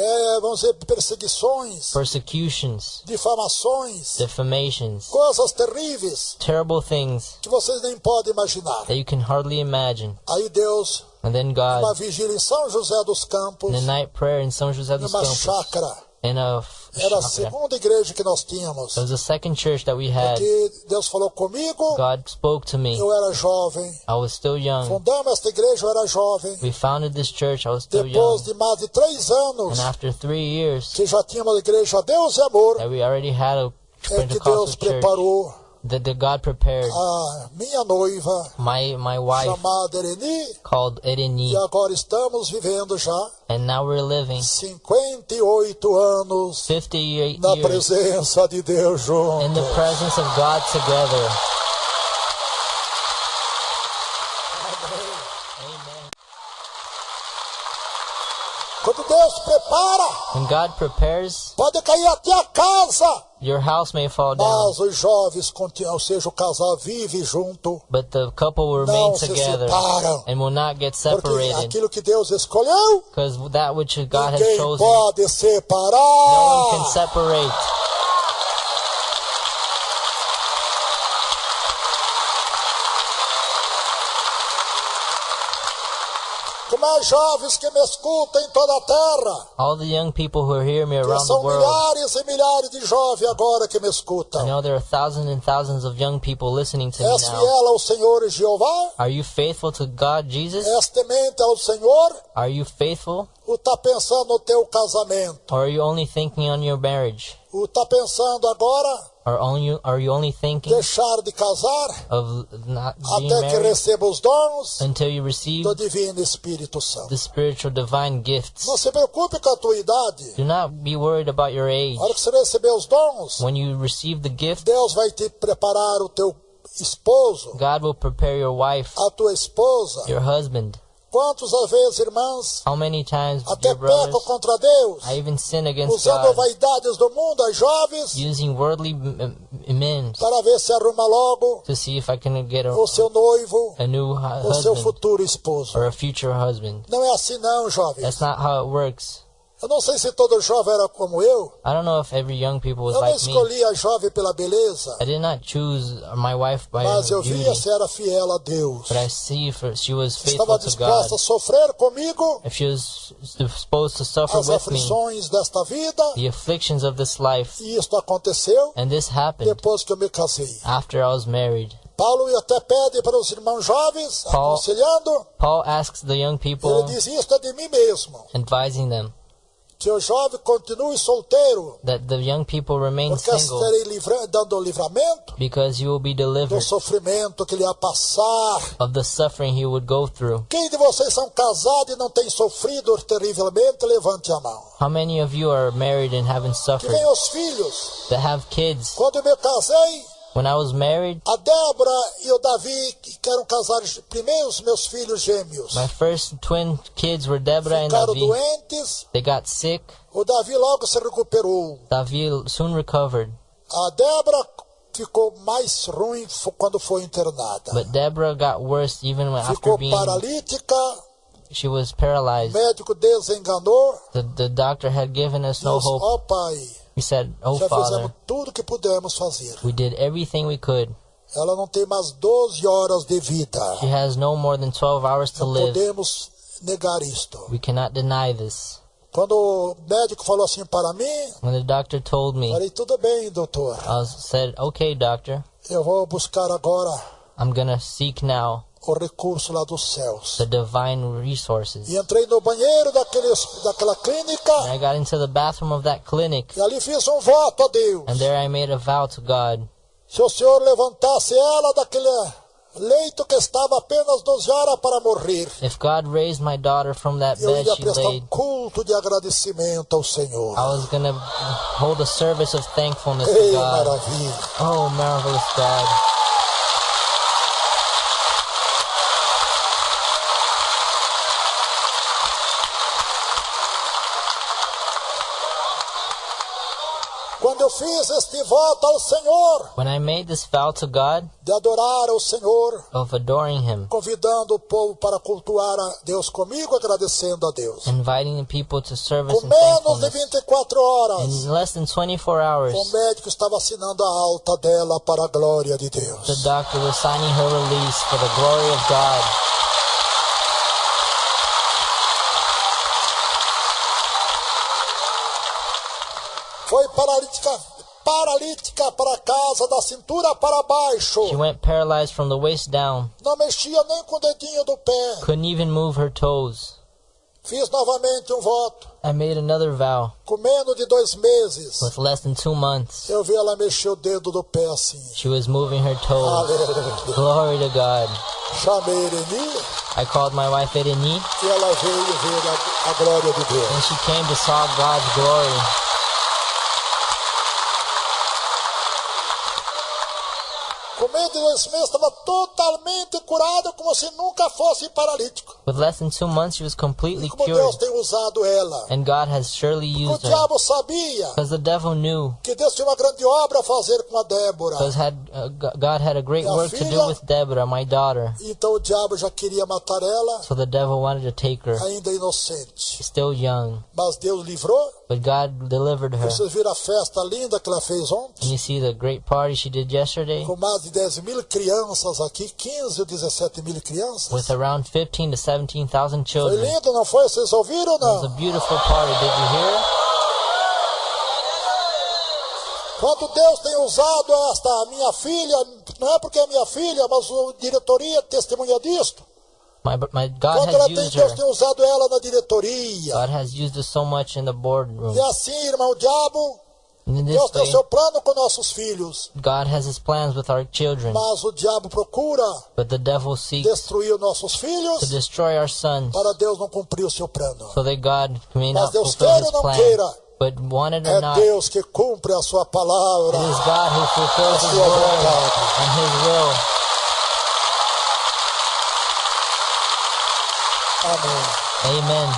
vamos dizer, perseguições, persecutions, difamações, defamations, coisas terríveis terrible things que vocês nem podem imaginar. that you can hardly imagine. Aí Deus, And then uma God, vigília em São José dos Campos, in the night prayer in São José dos numa Campos, chácara, in a era a chakra, segunda igreja que nós tínhamos, it was the second church that we had. que Deus falou comigo, God spoke to me. eu era jovem, I was still young. fundamos esta igreja, eu era jovem, We founded this church. I was still young. depois de mais de 3 anos, And after 3 years que já tínhamos a igreja Deus e Amor, that we already had a é que Deus Pentecostal church, preparou that God prepared a minha noiva, my wife chamada Ereni, called Irene, e agora estamos vivendo já and now we're living 58 anos 58 na years presença de Deus junto. in the presence of God together. Quando Deus prepara, When God prepares, pode cair até a casa, your house may fall down, mas os jovens, ou seja, o casal vive junto, but the couple will remain não se together separam, and will not get porque separated, aquilo que Deus escolheu, because that which God has ninguém chosen, pode no one can separar. separate. Que mais jovens que me escutam em toda a terra, All the young people who hear me que around the são world, milhares e milhares de jovens agora que me I escutam. know there are thousands and thousands of young people listening to me És now. fiel ao Senhor Jeová? Are you faithful to God, Jesus? És temente ao Senhor? Are you faithful? Ou está pensando no teu casamento? Or are you only thinking on your marriage? Ou está pensando agora Or are you only thinking deixar de casar of not being até que married receba os dons until you receive do Divino Espírito Santo? the spiritual divine gifts? Não se preocupe com a tua idade. Do not be worried about your age. Na hora que você receber os dons, When you receive the gift, Deus vai te preparar o teu esposo, God will prepare your wife, a tua esposa. your husband. Quantas vezes, irmãs, How many times, até dear brothers, pecam contra Deus, I even sin against usando God, vaidades do mundo, as jovens, using worldly means para ver se arruma logo to see if I can get o seu noivo, a new o seu husband futuro esposo. or a future husband. Não é assim não, jovens. That's not how it works. Eu não sei se todo jovem era como eu. I don't know if every young people was Eu não like me. escolhi a jovem pela beleza, I did not choose my wife by mas her eu via beauty, se era fiel a Deus. but I see if she was Se estava faithful to disposta God. a sofrer comigo If she was supposed to suffer as with me aflições desta vida, the afflictions of this life, e isto aconteceu and this happened depois que eu me casei. after I was married. Paulo até pede para os irmãos jovens, Paul- aconselhando, Paul asks the young ele people, diz, isto é de mim mesmo, advising them que o jovem continue solteiro, that the young people remain porque single estarei dando livramento because you will be do delivered sofrimento que ele ia passar. of the suffering he would go through. Quem de vocês são casados e não tem sofrido terrivelmente, levante a mão. How many of you are married and haven't Que suffered, vem os filhos. that have kids? Quando eu me casei, When I was married, a Débora e o Davi, que eram casados primeiros, meus filhos gêmeos, my first twin kids were Deborah and ficaram Davi. doentes. They got sick. O Davi logo se recuperou. Davi soon recovered, A Débora ficou mais ruim quando foi internada. but Deborah got worse even after Ficou being, paralítica, she was o paralyzed. médico desenganou. The doctor had given us no Disse, hope. ó Pai, We said, oh já fizemos Father, tudo que pudemos fazer. we did everything we could. Ela não tem mais 12 horas de vida. She has no more than 12 hours to Não live. podemos negar isto. We cannot deny this. Quando o médico falou assim para mim, When the doctor told me, falei, tudo bem, doutor. said, okay, doctor, Eu vou buscar agora I'm gonna seek now o recurso lá dos céus. the divine resources. E entrei no banheiro daquela clínica And I got into the bathroom of that clinic, e ali fiz um voto a Deus. and there I made a vow to God. Se o Senhor levantasse ela daquele leito que estava apenas 12 horas para morrer, If God raised my daughter from that eu bed iria she prestar laid, culto de agradecimento ao Senhor. I was gonna hold a service of thankfulness to Ei, God. maravilha. Oh, marvelous God. Quando eu fiz este voto ao Senhor, When I made this vow to God de adorar ao Senhor, of adoring Him, convidando o povo para cultuar a Deus comigo, agradecendo a Deus. inviting the people to service Com and menos de thankfulness, 24 horas, in less than 24 hours, o médico estava assinando a alta dela para a glória de the Deus. doctor was signing her release for the glory of God. Foi paralítica para casa, da cintura para baixo. She went paralyzed from the waist down, Não mexia nem com o dedinho do pé. couldn't even move her toes. Fiz novamente um voto. I made another vow. Com menos de 2 meses, With less than 2 months, eu vi ela mexer o dedo do pé assim. she was moving her toes. Aleluia. Glory to God. Chamei Irene I called my wife Irene, e ela veio ver a glória de Deus. and she came to saw God's glory. Com menos de 2 meses, estava totalmente curada, como se nunca fosse paralítico. With less than 2 months, she was completely Como cured. Deus tem usado ela. And God has surely O used her. diabo sabia Because the devil knew. que Deus tinha uma grande obra a fazer com a Débora. Because God had a great work to do with Deborah, my daughter. Então o diabo já queria matar ela, So the devil wanted to take her, ainda inocente. still young. Mas Deus livrou. But God delivered her. Vocês viram a festa linda que ela fez ontem? And you see the great party she did yesterday? Com mais de 10 mil crianças aqui, 15 ou 17 mil crianças. With around 15 to 17,000 Foi children. It lindo, não foi? Vocês ouviram ou was a não? beautiful party. Did you hear? Quando Deus tem usado esta minha filha, não é porque é minha filha, mas a diretoria testemunha disto. God Quando ela has tem, used Deus her. tem usado ela na diretoria. God has used us so much in the boardroom. E assim, irmão, o diabo, And in Deus this tem o way, seu plano com nossos filhos. God has His plans with our children. Mas o diabo procura But the devil seeks destruir nossos to filhos destroy our sons para Deus não cumprir o seu plano. so that God may Mas not Deus fulfill queira His ou não plan. queira, But wanted or É not, Deus que cumpre a sua palavra. it is God who fulfills His sua word vontade. and His will. Amém. Amen.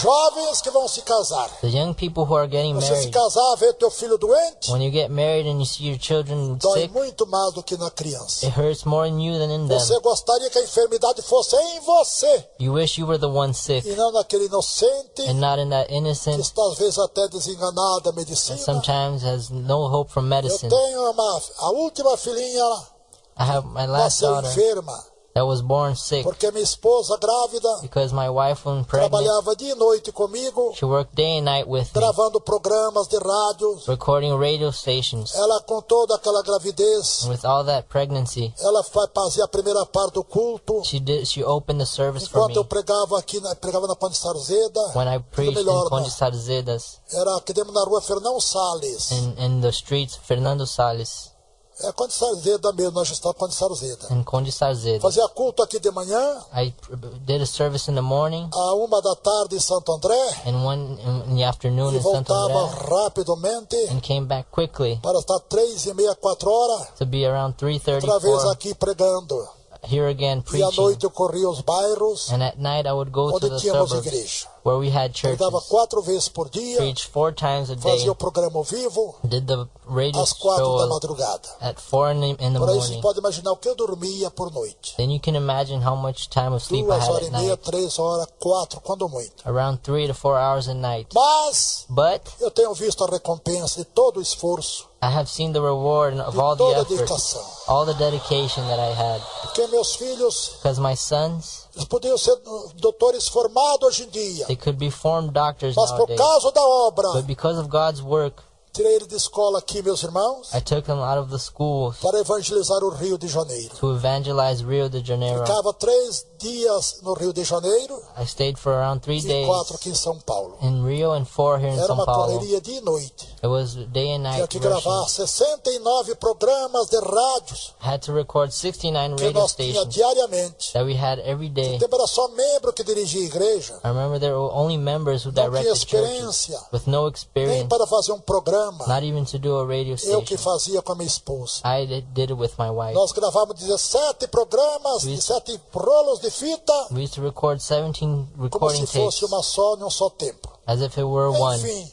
Jovens que vão se casar. The young people who are getting Você se married, casar, ver teu filho doente, when you get married and you see your children dói sick, muito mais do que na criança. it hurts more in you than in them. Você gostaria que a enfermidade fosse em você You wish you were the one sick e não naquele inocente and not in that que innocent está às vezes até desenganado da and medicina. sometimes has no hope from Eu medicine. tenho a última filhinha I have my last nasceu daughter enferma that was born sick porque minha esposa grávida because my wife, when pregnant, trabalhava dia e noite comigo, she worked day and night with me, gravando programas de rádio. recording radio stations. Ela com toda aquela gravidez, With all that pregnancy, ela fazia a primeira parte do culto. she opened the service for Enquanto me eu pregava aqui, pregava na Ponte Sarzeda, when I tudo preached melhor, in Ponte né? Sarzedas Era que demos na rua Fernão Salles. in the streets, Fernando Salles É Ponte Sarzeda mesmo, nós estávamos Ponte Sarzeda. and Conde Sarzedas. Fazia culto aqui de manhã, I did a service in the morning à 1 em Santo André, and one in the afternoon e in Santo voltava André rapidamente and came back quickly para estar 3h30, 4h, to be around outra vez 3:34 aqui pregando. here again E à preaching. noite eu corria os bairros And at night I would go to onde the tínhamos suburbs igreja. where we had churches, Pregava 4 vezes por dia, preached 4 times a day, fazia o programa ao vivo did the radio às 4 da show madrugada. at 4 in the Por aí você morning. pode imaginar o que eu dormia por noite. Then you can imagine how much time of sleep I 2 had horas at e meia, night. 3 horas, 4, quando muito. Around 3 to 4 hours a night. Mas But eu tenho visto a recompensa de todo o esforço, I have seen the reward of all de the toda a effort, dedicação. all the dedication that I had. Porque meus filhos, Because my sons, eles podiam ser doutores formados hoje em dia. they could be formed doctors Mas por nowadays. causa da obra, But because of God's work, tirei eles de escola aqui, meus irmãos, I took them out of the schools para evangelizar o Rio de Janeiro. to evangelize Rio de Janeiro. Ficava 3 dias no Rio de Janeiro I stayed for around 3 e days 4 aqui em São Paulo. in Rio and 4 here in Era São uma Paulo. correria dia e noite. It was day and Tinha night que rushing. gravar 69 programas de rádios I had to record 69 que radio nós tínhamos stations diariamente. that we had every No day. tempo era só membro que dirigia a igreja. I remember there were only members who Não tinha directed churches experiência, with no nem experience, para fazer um programa. not even to do a radio Eu que station. fazia com a minha esposa. I did it with my wife. Nós gravávamos 17 programas, 17 rolos de fita, We used to record 17 como recording se fosse tapes uma só, num só tempo. as if it were one. Enfim,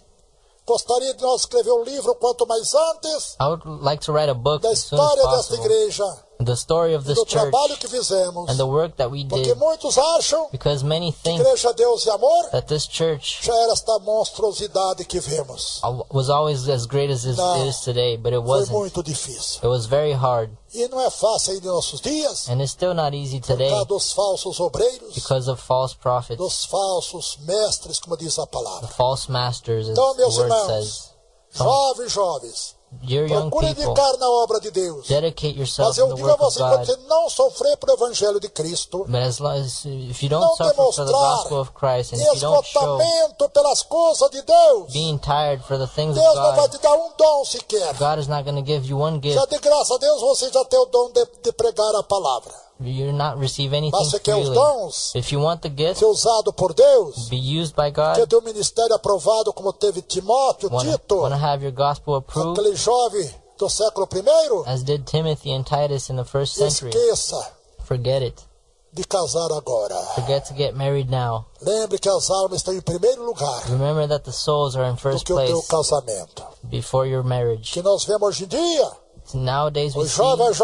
gostaria de nós escrever um livro quanto mais antes I would like to write a book da as soon as história desta possible. igreja, The story of this do church trabalho que fizemos. and the work that we Porque did. muitos acham Because many que think Igreja Deus e Amor that this church já era esta monstruosidade que vemos. was always as great as it Não. is today, but it Foi wasn't. muito difícil. It was very hard. E não é fácil ainda em nossos dias, And it's still not easy por today causa dos falsos obreiros, because of false prophets, dos falsos mestres, como diz a the palavra. false masters, as Então, the meus word irmãos, says. jovens, Your young procure people, dedicar na obra de Deus. dedicate yourself Mas in eu the digo a work of você, quando God. você não sofrer pelo Evangelho de Cristo, But as long as if you don't não suffer for the demonstrar gospel of Christ and if you don't show esgotamento pelas coisas de Deus, being tired for the things of Deus não vai God, te dar um dom sequer. God is not going to give you one Já gift. de graça a Deus você já tem o dom de pregar a palavra. You're not receive anything Mas você quer os freely. dons, If you want the gift, ser usado por Deus, be used by quer God, ter um ministério aprovado como teve Timóteo, Tito, want to have your gospel approved, aquele jovem do século I, as did Timothy and Titus in the first century. esqueça Forget it. de casar agora. Forget to get married now. Lembre que as almas estão em primeiro lugar Remember that the souls are in do first que o teu place casamento. before your marriage. Que nós vemos hoje em dia, Nowadays we os see jovens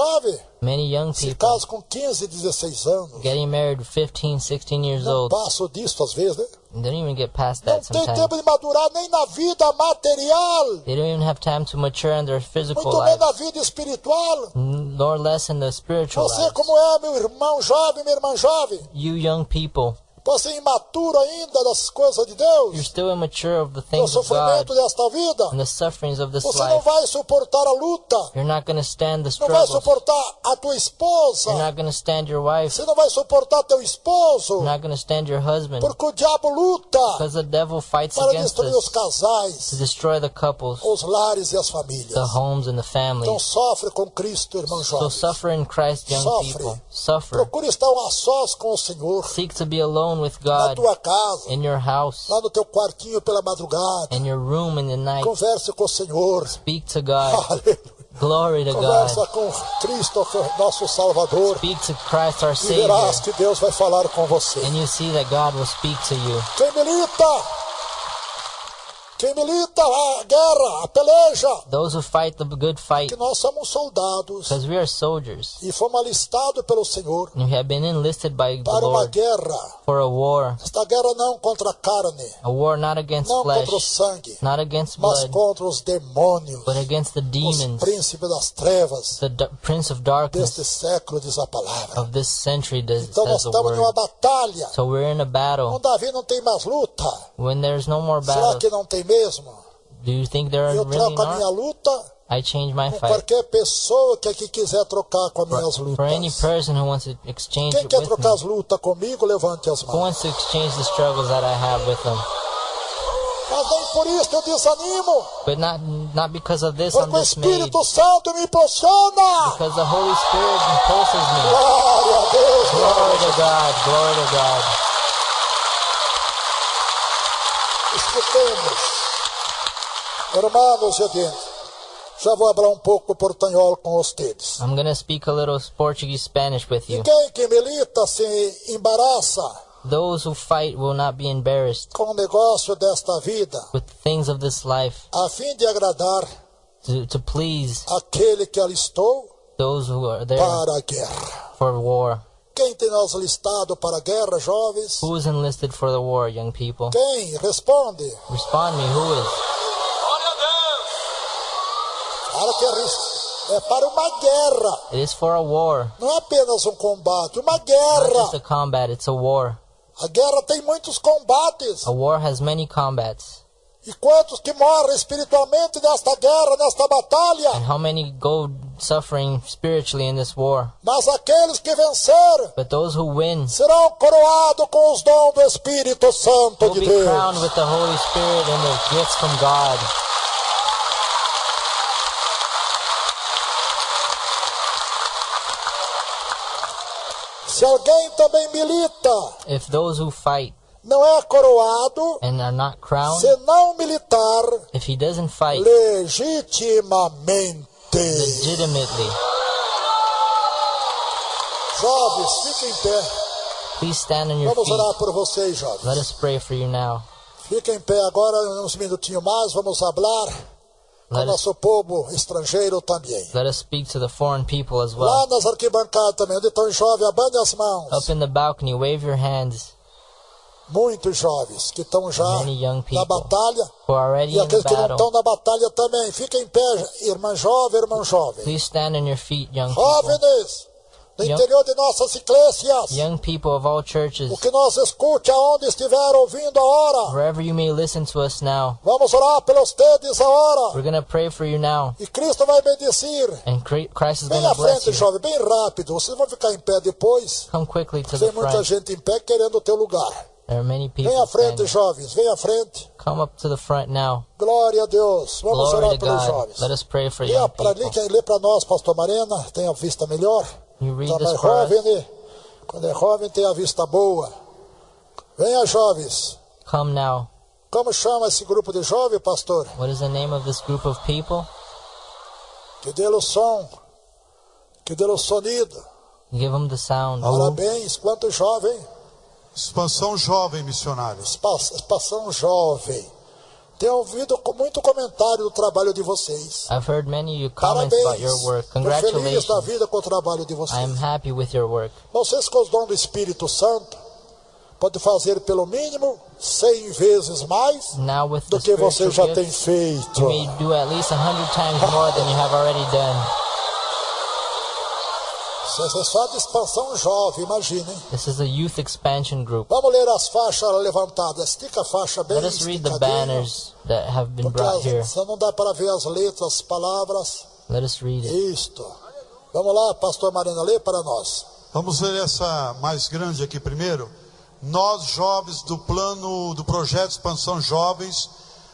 many young se people casam com 15, 16 anos. getting married 15, 16 years Não old. passam disso às vezes, né? They don't even get past Não that tem sometimes. tempo de madurar nem na vida material, They don't even have time to mature in their physical muito menos life, na vida espiritual. nor less in the spiritual Você life. como é, meu irmão jovem, minha irmã jovem, You young people, você é imaturo ainda das coisas de you're Deus, still immature of the do things of God sofrimento desta vida. and the sufferings of this Você não life. vai suportar a luta, You're not going to stand the não vai struggles. suportar a tua esposa, You're not going to stand your wife. você não vai suportar teu esposo, You're not going to stand your husband. porque o diabo luta Because the devil fights para against destruir os us casais, to destroy the couples, os lares e as famílias. the homes, and the Então families. sofre com Cristo, irmão So jovem. suffer in Christ, young Sofre. people. Suffer. Procure estar a sós com o Senhor. Seek to be alone alone with na God tua casa, in your house, lá no teu quartinho pela madrugada. in your room in the night. Converse com o Senhor. Speak to God. Aleluia. Glory to Conversa God. com Cristo, nosso Salvador. Speak to Christ our E Savior. verás que Deus vai falar com você. And you see that God will speak to you. Quem milita a guerra, a peleja, Those who fight the good fight, que nós somos soldados because we are soldiers. e fomos alistados pelo Senhor And we have been enlisted by the para uma Lord guerra. for a war. Esta guerra não contra a carne, A war not against não contra o flesh, sangue, not against mas blood, contra os demônios, but against the os demons, príncipes das trevas the prince of deste darkness século, diz a palavra. of this century, Então nós says the estamos em uma word. batalha. So we're in a Com battle. Davi não tem mais luta. When there's no more Será battles, que não tem mesmo? do you think there are Eu really troco a minha not? luta I change my com fight. qualquer pessoa que aqui quiser trocar com as minhas For any lutas. person who wants to exchange Quem it quer with trocar me, as lutas comigo, levante as who mãos. wants to exchange the struggles that I have with them. Mas nem por isso eu desanimo. But not because of this I'm Porque o dismayed, Espírito Santo me impulsiona. because the Holy Spirit impulses me. Glória a Deus. Glory to God, glory to God. Escutemos. Hermanos e oyentes, já vou falar pouco portanhol com vocês. I'm going to speak a little Portuguese Spanish with you. Ninguém que milita se embaraça Those who fight will not be embarrassed com o negócio desta vida, with things of this life a fim de agradar to please aquele que alistou those who are there para a guerra. for war. Quem tem nós listado para a guerra, jovens? Who is enlisted for the war, young people? Quem? Responde. Respond me, who is? Para que é para uma guerra. It is for a war. Não é apenas um combate, uma Not just guerra. a combat, it's a war. A guerra tem muitos combates. A war has many combats. E quantos que morrem espiritualmente nesta guerra, nesta batalha? And how many go suffering spiritually in this war? Mas aqueles que venceram But those who win serão coroados com os dons do Espírito Santo will de be Deus. crowned with the Holy Spirit and the gifts from God. Se alguém também milita, If those who fight não é coroado, and are not crowned, se não militar if he doesn't fight legitimamente. legitimately, Jovens, fiquem em pé. please stand on your Vamos feet. orar por vocês, jovens. Let us pray for you now. Fiquem em pé agora, uns minutinhos mais, vamos falar com o Let us, nosso povo estrangeiro também. let us speak to the foreign people as Lá well. nas arquibancadas também, onde estão os jovens, abane as mãos. Up in the balcony, wave your hands. Muitos jovens que estão já Many young na people batalha who are already e in the aqueles que não battle. estão na batalha também. Fiquem em pé, irmã jovem, irmão jovem. Please stand on your feet, young people. Jovens, no Young- interior de nossas igrejas, Young people of all churches, o que nós escute aonde estiver ouvindo a hora. wherever you may listen to us now, Vamos orar pelos tedes a hora. we're going to pray for you now. E Cristo vai bendecir. And Christ is going Bem à to bless frente, you. jovem, bem rápido. Vocês vão ficar em pé depois. Come quickly to Tem the muita front. gente em pé querendo o teu lugar. There are many Vem people à frente, standing. jovens, vem à frente. Come up to the front now. Glória a Deus. Vamos Glory orar to pelos God. jovens. Let us pray for Lê young para ali, people. quem lê para nós, pastor Marena, tem a vista melhor. You read Tá this mais for us. jovem, né? Quando é jovem tem a vista boa. Venha, jovens. Come now. Como chama esse grupo de jovens, pastor? What is the name of this group of people? Que dê o som. Que dê o sonido. Give them the sound. Parabéns. Quanto jovem? Expansão Jovem Missionários. Expansão jovem. Tenho ouvido com muito comentário do trabalho de vocês. I've heard many of you comments Parabéns. about your work. Estou feliz da Congratulations. vida com o trabalho de vocês. I am happy with your work. Vocês com os dons do Espírito Santo podem fazer pelo mínimo 100 vezes mais Now with do the que você spiritual já tem gifts, feito. you may do at least 100 times more than you have already done. Isso é só de expansão jovem, imaginem. This is a youth expansion group. Vamos ler as faixas levantadas. Estica a faixa bem Let us read the esticadinho, banners that have been porque brought here. senão não dá para ver as letras, as palavras. Let us read it. Isto. Vamos lá, pastor Marina, lê para nós. Vamos ver essa mais grande aqui primeiro. Nós, jovens do plano do projeto Expansão Jovens,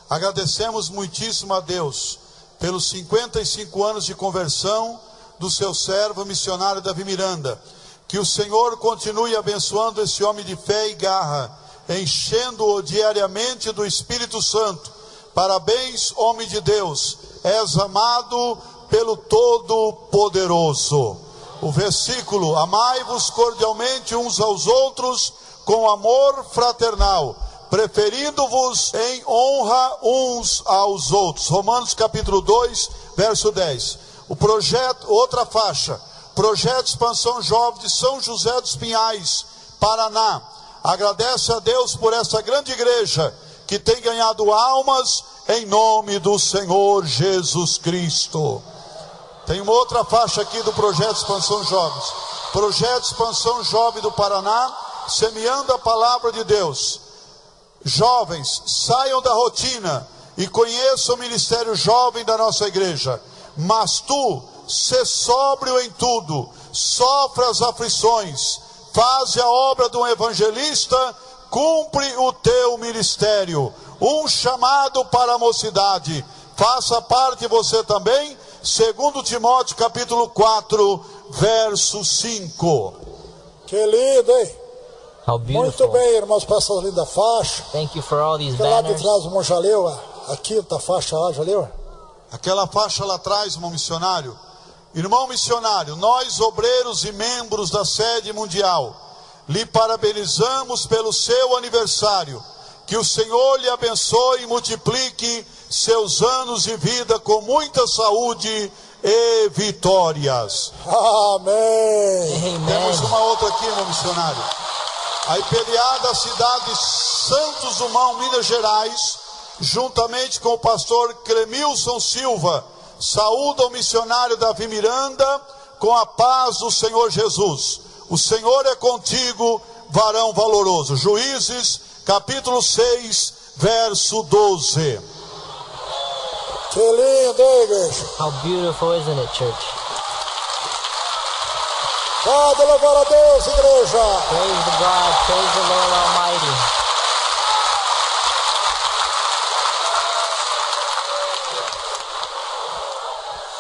agradecemos muitíssimo a Deus pelos 55 anos de conversão do seu servo missionário Davi Miranda, Que o Senhor continue abençoando esse homem de fé e garra, enchendo-o diariamente do Espírito Santo. Parabéns, homem de Deus, és amado pelo Todo-Poderoso. O versículo: amai-vos cordialmente uns aos outros com amor fraternal, preferindo-vos em honra uns aos outros. Romanos capítulo 2, verso 10. O projeto, outra faixa, Projeto de Expansão Jovem de São José dos Pinhais, Paraná. Agradece a Deus por essa grande igreja que tem ganhado almas em nome do Senhor Jesus Cristo. Tem uma outra faixa aqui do Projeto de Expansão Jovens. Projeto de Expansão Jovem do Paraná, semeando a palavra de Deus. Jovens, saiam da rotina e conheçam o ministério jovem da nossa igreja. Mas tu, sê sóbrio em tudo, sofre as aflições, faze a obra de um evangelista, cumpre o teu ministério. Um chamado para a mocidade, faça parte você também. 2 Timóteo capítulo 4, verso 5. Que lindo, hein? How Muito beautiful. bem, irmãos, para essa linda faixa. Thank you for all these Que lá de banners. trás, o irmão já leu a quinta faixa lá, já leu? Aquela faixa lá atrás, irmão missionário. Irmão missionário, nós obreiros e membros da sede mundial, lhe parabenizamos pelo seu aniversário. Que o Senhor lhe abençoe e multiplique seus anos de vida com muita saúde e vitórias. Amém. Temos Amen. uma outra aqui, irmão missionário. A IPDA da cidade de Santos Dumont, Minas Gerais, juntamente com o pastor Clemilson Silva, saúda o missionário Davi Miranda com a paz do Senhor Jesus. O Senhor é contigo, varão valoroso. Juízes, capítulo 6, verso 12. Que lindo, hein, igreja? How beautiful, isn't it, church? Pode louvar a Deus, igreja. Praise the God, praise the Lord Almighty.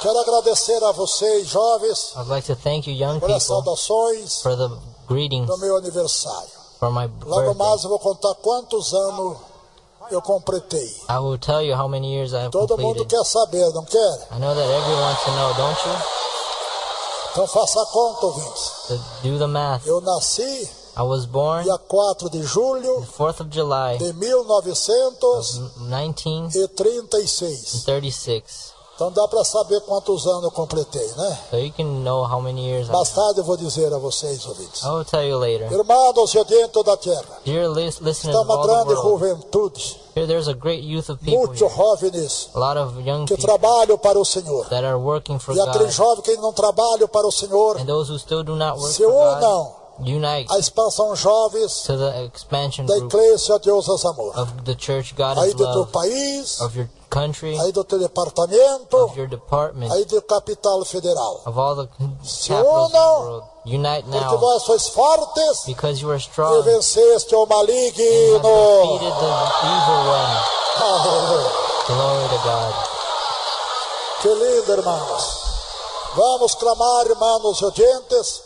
Quero agradecer a vocês, jovens, I'd like to thank you, young por as people, saudações for the greetings do meu aniversário. for my Logo mais birthday. eu vou contar quantos anos eu completei. I will tell you how many years I have Todo mundo completed. quer saber, não quer? I know that everyone wants to know, don't you? Então faça a conta, ouvintes. So do the math. Eu nasci I was born dia 4 de julho 4th of July de 1936. 1936. Então dá para saber quantos anos eu completei, né? So you can know how many years I Mais have. tarde eu vou dizer a vocês, ouvintes. I will tell you later. Irmãos e dentro da terra, Dear listeners está of uma all the grande world, juventude, here there's a great youth of people muitos here. jovens A lot of young que people trabalham para o Senhor. that are working for E aquele God. jovem que não trabalha para o Senhor, And those who still do not work se for God, unam unite à expansão jovens to the expansion da group Igreja Deus as Amor. of the church God Aí is do teu love, país, of your country, aí do teu departamento, of your department, aí do capital federal. of all the Se capitals of the unam, world. Unite porque now vós sois fortes because you are e strong venceste o and have maligno. defeated the evil one. Aleluia. Glory to God. Que lindo, irmãos. Vamos clamar, irmãos e audientes,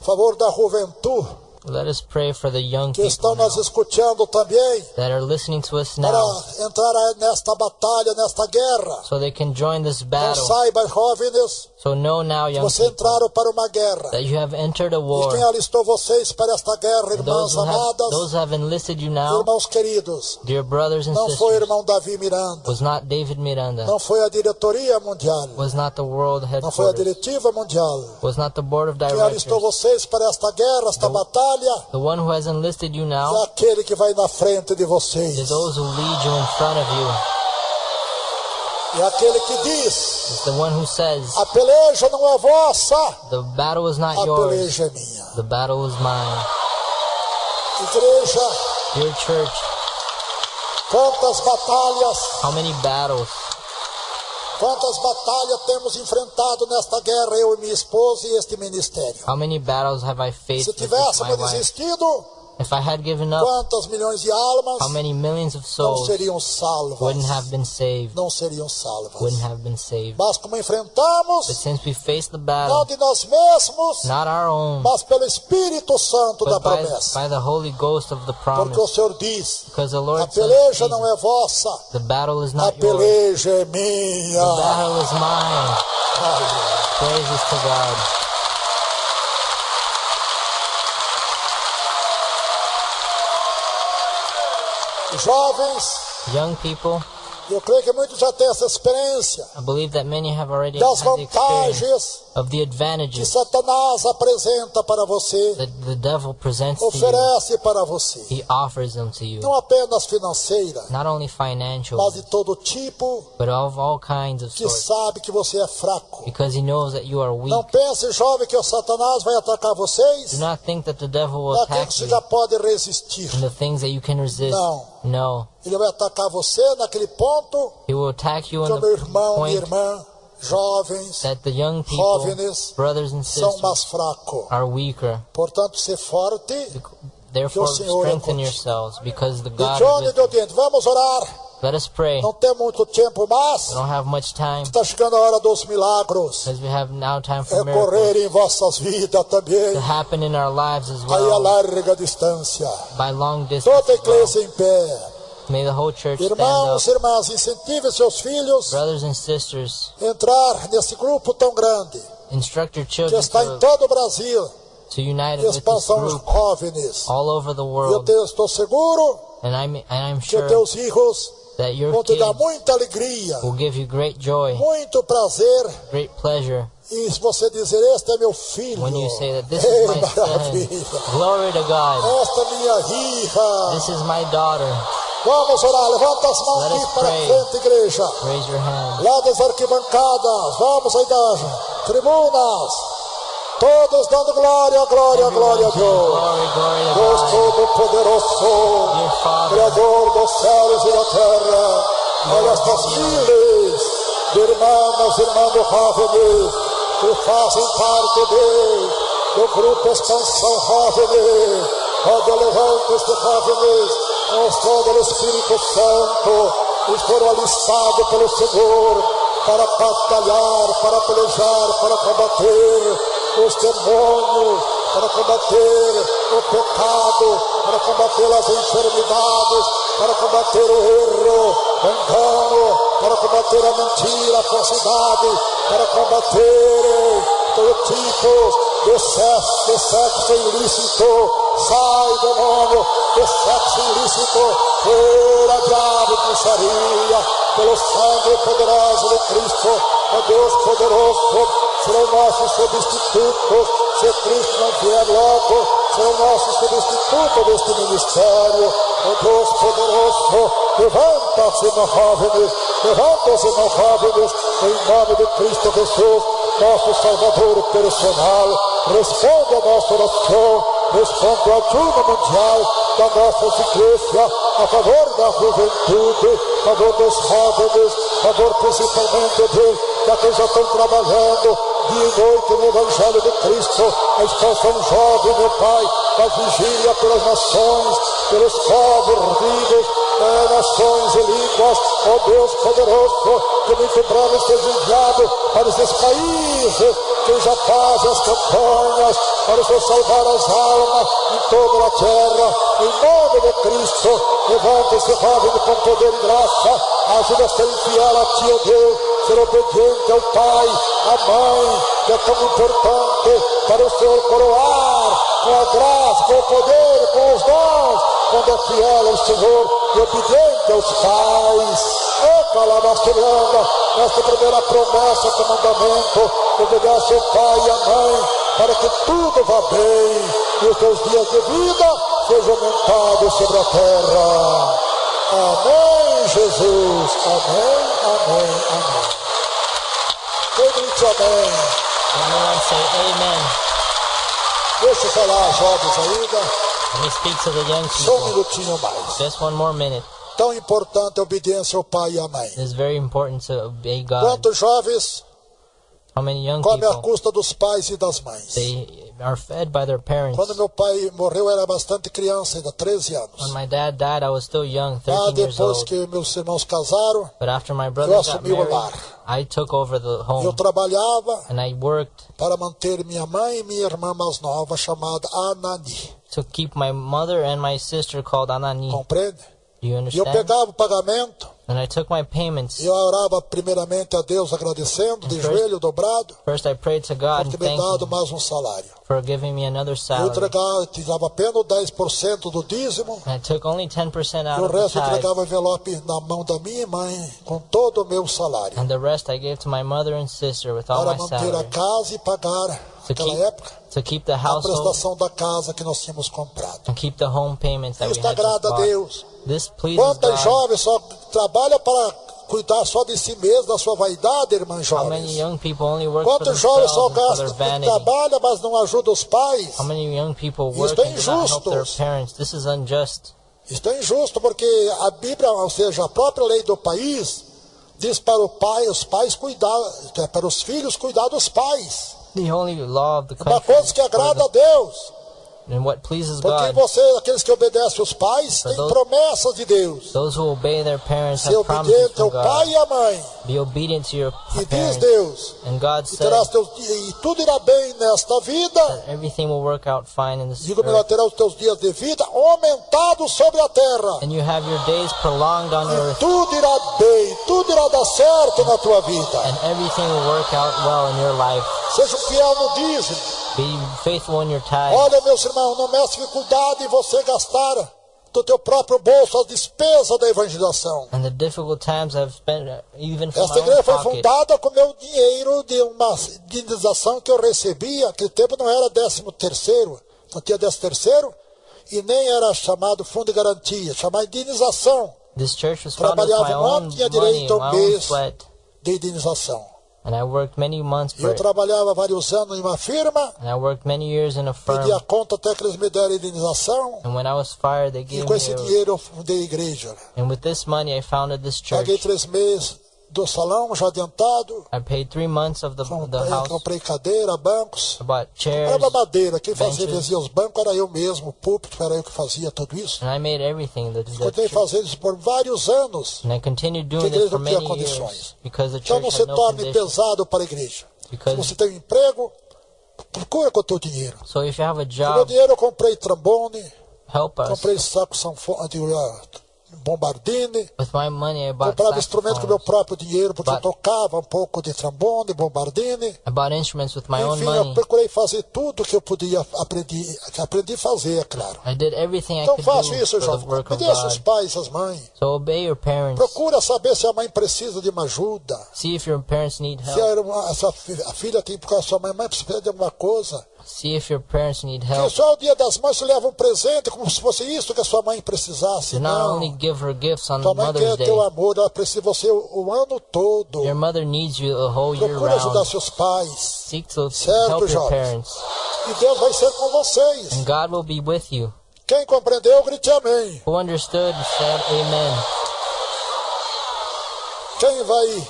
a favor da juventude Let us pray for the young que estão people nos now escutando também, that are listening to us para now entrar nesta batalha, nesta guerra. so they can join this Então battle. saiba, jovens, So know now, que young vocês people, entraram para uma guerra. that you have entered a E war. quem alistou vocês para esta guerra, irmãos amadas, Those who have enlisted you now, irmãos queridos, dear brothers and não foi o sisters, irmão Davi Miranda, was not David Miranda, não foi a diretoria mundial, was not the world não foi a headquarters, diretiva mundial. was not the board of Quem alistou directors. vocês para esta guerra, esta batalha, The one who has enlisted you é now aquele que vai na frente de is vocês. those who lead you in front of you. É aquele que diz: It's the one who says, a peleja não é vossa, the battle is not a yours, peleja é minha. the battle is mine. Igreja, Dear church, quantas batalhas temos enfrentado nesta guerra, eu e minha esposa e este ministério. how many battles have I faced Se with my tivéssemos wife? desistido, If I had given up, quantas milhões de almas how many millions of não souls seriam salvas? wouldn't have been saved? Não seriam salvas. Wouldn't have been saved. Mas como enfrentamos, But since we faced the não battle, de nós mesmos, not our own, mas pelo Espírito Santo da but by promessa. the Holy Ghost of the Porque o promise, Senhor diz, because the a Lord says, peleja não é vossa, the battle is a not yours, peleja é the minha. battle is mine. Praises to God. Jovens, Young people, eu creio que muitos já têm essa experiência I believe that many have already das had the experience vantagens of the que advantages Satanás apresenta para você, that the devil presents to you. oferece para você. He offers them to you. Não apenas financeira, Not only financial, mas de todo tipo, but of all kinds of que sorts. sabe que você é fraco. Because he knows that you are weak. Não pense, jovem, que o Satanás vai atacar vocês Do not think that the devil will naquilo que attack você you já pode resistir. in the things that you can resist. Não. No. Ele vai atacar você naquele ponto He will attack you que in o meu the irmão, minha point irmã, jovens, that the young people, jóvenes brothers and são sisters, mais fracos. are weaker. Portanto, ser forte. Therefore, Senhor é strengthen contigo. yourselves, because the E God Johnny is de with you. Oriente, vamos orar. Let us pray. Não tem muito tempo mais. We don't have much time, Está chegando a hora dos milagros. because we have now time for É miracles correr em vossas vidas também. to happen in our lives as Aí a well, larga distância. by long distance Toda a as well. igreja em pé. May the whole church stand up. Irmãos, irmãs, incentive seus filhos Brothers and sisters, a entrar nesse grupo tão grande instruct your que children está em todo o Brasil. to unite with this Expansão group jóvenes. all over the Eu world. estou seguro And I'm que sure teus hijos that your vão te dar kids muita alegria, will give you great joy, muito prazer. great pleasure, E se você dizer, este é meu filho, when you say that this ei, is my son. maravilha, Glory to God. esta é minha hija. This is my daughter. Vamos orar, levanta as mãos Let us aqui para pray. frente, igreja. Raise your hand. Lá das arquibancadas, vamos aí das tribunas. Todos dando glória, glória, glória a Deus. Glory, glory to Deus God. Todo-Poderoso, Dear Father, Criador dos céus e da terra. Olha estas miles de irmãs, irmãos jovens, que fazem parte do grupo Expansão Jovens. Olha, levanta este jovens, nós todo o Espírito Santo, e foram alistados pelo Senhor para batalhar, para pelejar, para combater os demônios, para combater o pecado, para combater as enfermidades, para combater o erro, o engano, para combater a mentira, a falsidade, para combater todo tipo de sexo ilícito. Sai, demônio, de sexo ilícito, fora, diabo, bruxaria, pelo sangue poderoso de Cristo, ó Deus poderoso, serão nossos substitutos, se Cristo não vier logo, serão nossos substitutos deste ministério, ó Deus poderoso, levanta-se, irmãos jovens, levanta-se, irmãos jovens, em nome de Cristo Jesus, nosso Salvador personal, responda a nossa oração, responde a ajuda mundial da nossa igreja, a favor da juventude, a favor dos jovens, a favor principalmente daqueles que já estão trabalhando dia e noite no Evangelho de Cristo, a expansão jovem, meu Pai, a vigília pelas nações, pelos povos vivos, nações e línguas, ó Deus poderoso, que muito breve esteja enviado para esses países que já fazem as campanhas para se salvar as almas em toda a terra, em nome de Cristo. Levanta esse jovem com poder e graça, ajuda a ser fiel a Ti, ó Deus, ser obediente ao Pai, à Mãe, que é tão importante para o Senhor coroar com a graça, com o poder, com os dons, quando é fiel ao Senhor e obediente aos pais. Calabasteriana, nesta primeira promessa com mandamento, obedece ao Pai e à Mãe, para que tudo vá bem e os teus dias de vida sejam aumentados sobre a terra. Amém, Jesus. Amém, amém, amém. Quem grite amém? everyone say amen. Deixa eu falar, jovens ainda, Let me speak to the young só people. minutinho mais. Just one more minute. Tão importante a obediência ao Pai e à Mãe. It is very important to obey God. Quantos jovens How many young Come à people, custa dos pais e das mães. they are fed by their parents. Quando meu pai morreu, eu era bastante criança, ainda 13 When anos. my dad died, I was still young, 13 years Depois old. que meus irmãos casaram, But after my brothers got assumi o married, lar. I took over the eu home trabalhava and I worked para manter minha mãe e minha irmã mais nova, chamada Anani. to keep my mother and my sister called Anani. Compreende? Do you E eu understand? pegava o pagamento, And I took my payments. e eu orava primeiramente a Deus agradecendo, de joelho dobrado, First I prayed to God por and ter me thanked dado Him mais um salário. for giving me another Eu salary. entregava, tirava apenas 10% do dízimo, And I took only 10% e out o of the resto eu tithe. entregava envelope na mão da minha mãe, com todo o meu salário, And the rest I gave to my mother and sister with all para my manter a salary. casa e pagar, naquela época, To keep the a household prestação da casa que nós tínhamos comprado. and keep the home payments that we Isto had just agrada a bought. Deus. This pleases Quantas God. jovens só trabalham para cuidar só de si mesmo, da sua vaidade, irmãs How many jovens? young people only work for Quantos jovens só themselves and for their gastam, vanity? trabalham, mas não ajudam os pais? How many young people work Isto é and do not help their injusto. parents? This is unjust. Isto é injusto porque a Bíblia, ou seja, a própria lei do país, diz para o pai, os pais cuidar, para os filhos cuidar dos pais. The only law of the É uma country coisa que agrada a Deus. and what pleases Porque God. aqueles que obedecem os pais, têm those- promessas de Deus. Those who obey their parents Ser have promises obediente from ao pai God. e à mãe. Be obedient to your E diz parents. Deus, And God e, said e tudo irá bem nesta vida. that everything will work out fine in this Digo melhor, earth. terá os teus dias de vida aumentados sobre a terra. And you have your days prolonged on E earth. tudo irá bem, tudo irá dar certo na tua vida. And everything will work out well in your life. Seja fiel no dízimo. Be faithful in your tithe. Olha, meus irmãos, não é dificuldade em você gastar do teu próprio bolso as despesas da evangelização. And the difficult times I've spent even from Esta my own igreja foi pocket. fundada com meu dinheiro de uma indenização que eu recebia. Naquele tempo não era 13º, não tinha 13º e nem era chamado fundo de garantia, chamado indenização This church was founded with my Trabalhava um own ano, tinha money, direito a my um own mês. sweat. de indenização. And I worked many months for Eu it. trabalhava vários anos em uma firma, And I worked many years in a firm. pedi a conta até que eles me deram a indenização And when I was fired, they e gave com me esse a... dinheiro eu fundei a igreja. And with this money, I founded this Paguei church. 3 meses do salão já adiantado, I paid 3 months of the house. comprei cadeira, bancos, I bought chairs. comprava madeira, quem fazia benches. vezia os bancos era eu mesmo, o púlpito era eu que fazia tudo isso. And I made everything. Continuei fazendo isso por vários anos, And I continued que a doing this igreja for não tinha many years. condições. Because the Então church não se had no torne conditions. pesado para a igreja. Se Because você tem um emprego, procura com o teu dinheiro. so if you have a Com o meu job, dinheiro eu comprei trombone, help us. comprei saco de bombardine, With my money, I bought comprava instrumento com o meu saxophones. próprio dinheiro, porque eu But- tocava um pouco de trombone, bombardine. I bought instruments with my own Enfim, eu money. procurei fazer tudo que eu podia, aprendi a fazer, é claro. I did everything I Então could faça do isso, for the jovem. work of Obedeça os God. pais, as mães. So obey your parents. Procura saber se a mãe precisa de uma ajuda. See if your parents need Se help. a filha tem por causa da sua mãe precisa de alguma coisa. See if your parents need Porque help. só o dia das mães você leva um presente como se fosse isso que a sua mãe precisasse. Do not Não. only give her gifts on Tua mãe Mother's quer Day. teu amor, ela precisa de você o ano todo. Your mother needs you a whole year Procura ajudar round. seus pais. Seek to Certo, help your jovens? parents. E Deus vai ser com vocês. And God will be with you. Quem compreendeu, grite amém. Who understood said amen. Quem vai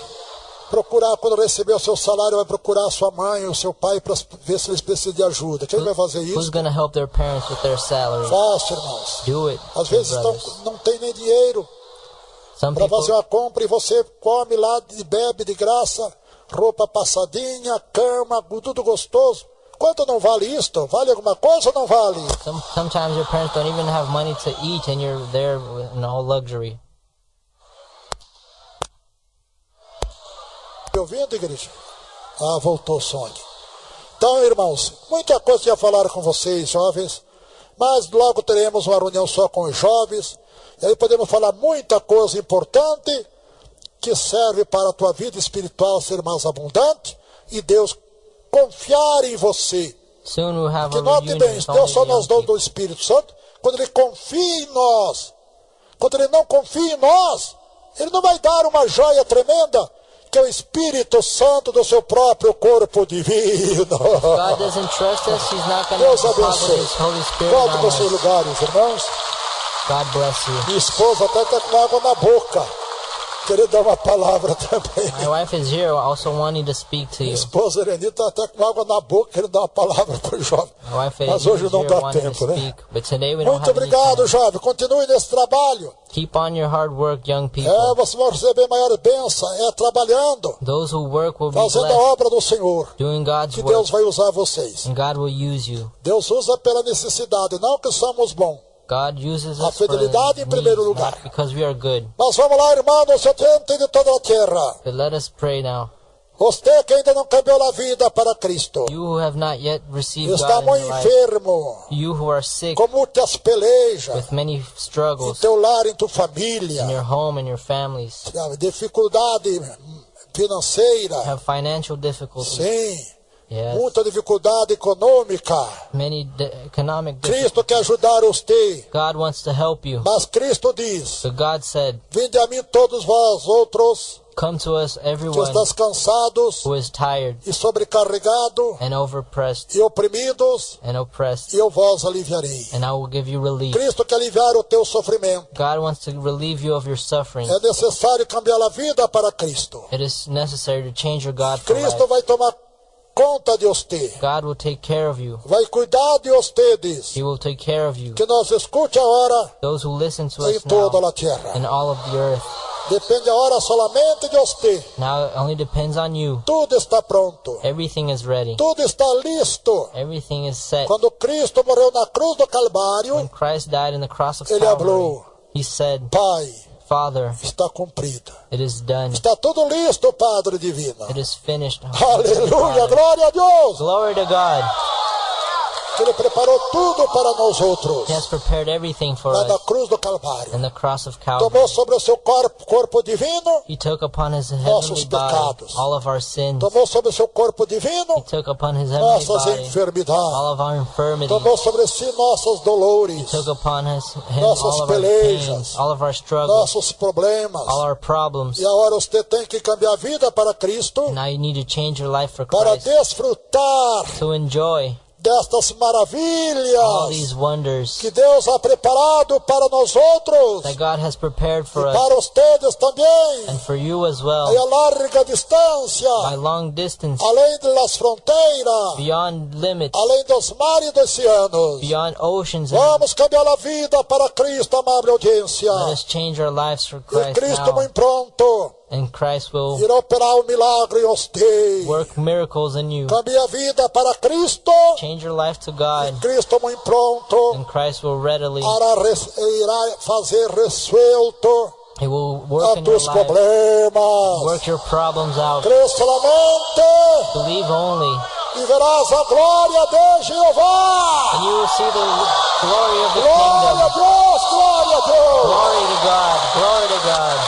procurar, quando receber o seu salário, vai procurar a sua mãe ou o seu pai para ver se eles precisam de ajuda. Quem vai fazer Who's isso? going to help their parents with their salary? Fácil, irmãos. Do it, Às vezes brothers. não tem nem dinheiro Some para fazer people, uma compra e você come lá e bebe de graça, roupa passadinha, cama, tudo gostoso. Quanto não vale isto? Vale alguma coisa ou não vale? sometimes your parents don't even have money to eat and you're there in all luxury. Me ouvindo, igreja? Ah, voltou o som aqui. Então, irmãos, muita coisa ia falar com vocês, jovens, mas logo teremos uma reunião só com os jovens, e aí podemos falar muita coisa importante que serve para a tua vida espiritual ser mais abundante e Deus confiar em você. Soon we'll have Que a note reunion bem, with Deus only só the nos young dá people. do Espírito Santo quando Ele confia em nós. Quando Ele não confia em nós, Ele não vai dar uma joia tremenda, que é o Espírito Santo do seu próprio corpo divino. God doesn't trust us, He's not going Deus to deposit abençoe. His Holy Spirit Volte on para os seus us. lugares, irmãos. God bless you. Minha esposa até está com água na boca. Queria dar uma palavra também. My wife is here also wanting to speak to Minha you. esposa Irene está até com água na boca, querendo dar uma palavra para o jovem. My wife Mas is hoje não here dá wanting to tempo, né? speak, but today we don't Muito have any obrigado, time. jovem. Continue nesse trabalho. Keep on your hard work, young people. Você vai receber maiores bênçãos. Trabalhando, Those who work will be fazendo a blessed, obra do Senhor. doing God's Que work, Deus vai usar vocês. and God will use you. Deus usa pela necessidade, não que somos bons. God uses A us for fidelidade em the primeiro needs, lugar. not because we are good. Mas vamos lá, irmão, no gente de toda a terra. But let us pray now. Você que ainda não cambiou a vida para Cristo. You who have not yet received Está God in muito your life, enfermo. you who are sick Com muitas pelejas. with many Em struggles teu lar, em tua in família. your home and your families, Dificuldade financeira. have financial difficulties, Sim. yes, Muita dificuldade econômica. many economic Cristo difficulties. quer ajudar você. God wants to help you. Mas Cristo diz: But God said, vinde a mim todos vós outros come to us, que everyone estáis cansados who is tired e sobrecarregados and overpressed e oprimidos, and oppressed, e eu vos aliviarei. and I will give you relief. Cristo quer aliviar o teu sofrimento. God wants to relieve you of your suffering. É necessário cambiar a vida para Cristo. It is necessary to change your God for Cristo life. vai tomar conta de você. God will take care of you. Vai cuidar de vocês. He will take care of you. Que nós escute a hora Those who listen to em us toda now a terra. and all of the earth. Depende a hora solamente de você. Now it only depends on you. Tudo está pronto. Everything is ready. Tudo está listo. Everything is set. Quando Cristo morreu na cruz do Calvário, When Christ died on the cross of Ele Calvary, falou: He said, Pai, Father, está cumprido. it is done. Está tudo listo, Padre Divino. It is finished. Aleluia, Father. glória a Deus. Glory to God. Ele preparou tudo para nós outros. He has prepared everything for Lá na us cruz do Calvário. in the cross of Calvary. Tomou sobre o seu corpo divino. He took upon His Nossos heavenly body pecados. all of our sins. Tomou sobre o seu corpo divino He took upon His heavenly nossas body enfermidades. all of our infirmities. Tomou sobre si nossos dolores, Took upon Him Nossas all of our pelejas. pains, all of our struggles, nossos problemas. all our problems. E agora você tem que cambiar a vida para Cristo, Now you need to change your life for para Christ, desfrutar to enjoy destas all maravilhas these wonders que Deus ha preparado para nós outros that God has prepared e for us para vocês também. and for you as E well, a larga distância, by long distance, além das fronteiras, beyond limits, além dos mares dos oceanos. beyond oceans. And Vamos cambiar a vida para Cristo, amável audiência. let us change our lives for E Christ Cristo now, muito pronto and Christ will irá operar um milagre em você. work miracles in you. Cambie a vida para Cristo. Change your life to God, Cristo muito pronto and Christ will readily, irá fazer resuelto He will work a in your tus life, problemas. work your problems out. Crê solamente Believe only, e verás a glória de Jeová. and you will see the glory of the Glória a kingdom. Deus, glória a Deus. Glory to God, glory to God.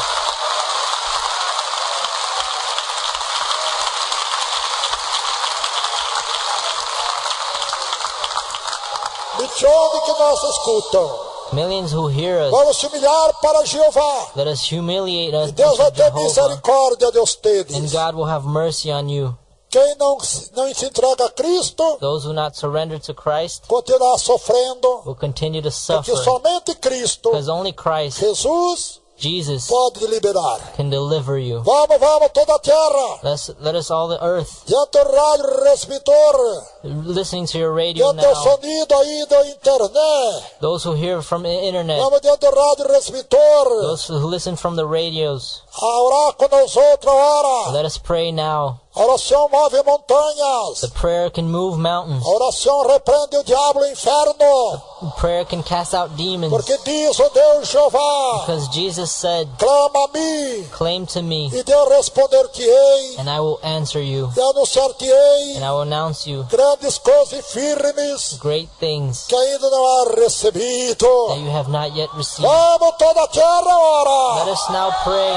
Milhões que nós escutam. Millions who hear us, Vamos se humilhar para Jeová. let us humiliate us E Deus vai before ter Jehovah, misericórdia de and vocês. God will have mercy on you. Quem não se entrega a Cristo, Those who not surrender to Christ continuará sofrendo, will continue to porque suffer, somente Cristo, because only Christ, Jesus, Jesus, pode liberar. can deliver you. Vamos, vamos, toda a terra. Let us all the earth, Diante do rádio receptor, listening to your radio diante do now, sonido aí da internet. those who hear from the internet, Vamos diante do rádio receptor, those who listen from the radios, a orar com nós outra hora. let us pray now. A oração move montanhas. The prayer can move mountains. A oração repreende o diabo e o inferno. Prayer can cast out demons. Porque diz o Deus Jeová, Because Jesus said, clama a mim, claim to me, e eu responder-te-ei, and I will answer you, e anunciar-te-ei and I will announce you grandes coisas e firmes great things que ainda não há recebido. that you have not yet received. Vamos toda a terra Let ora, us now pray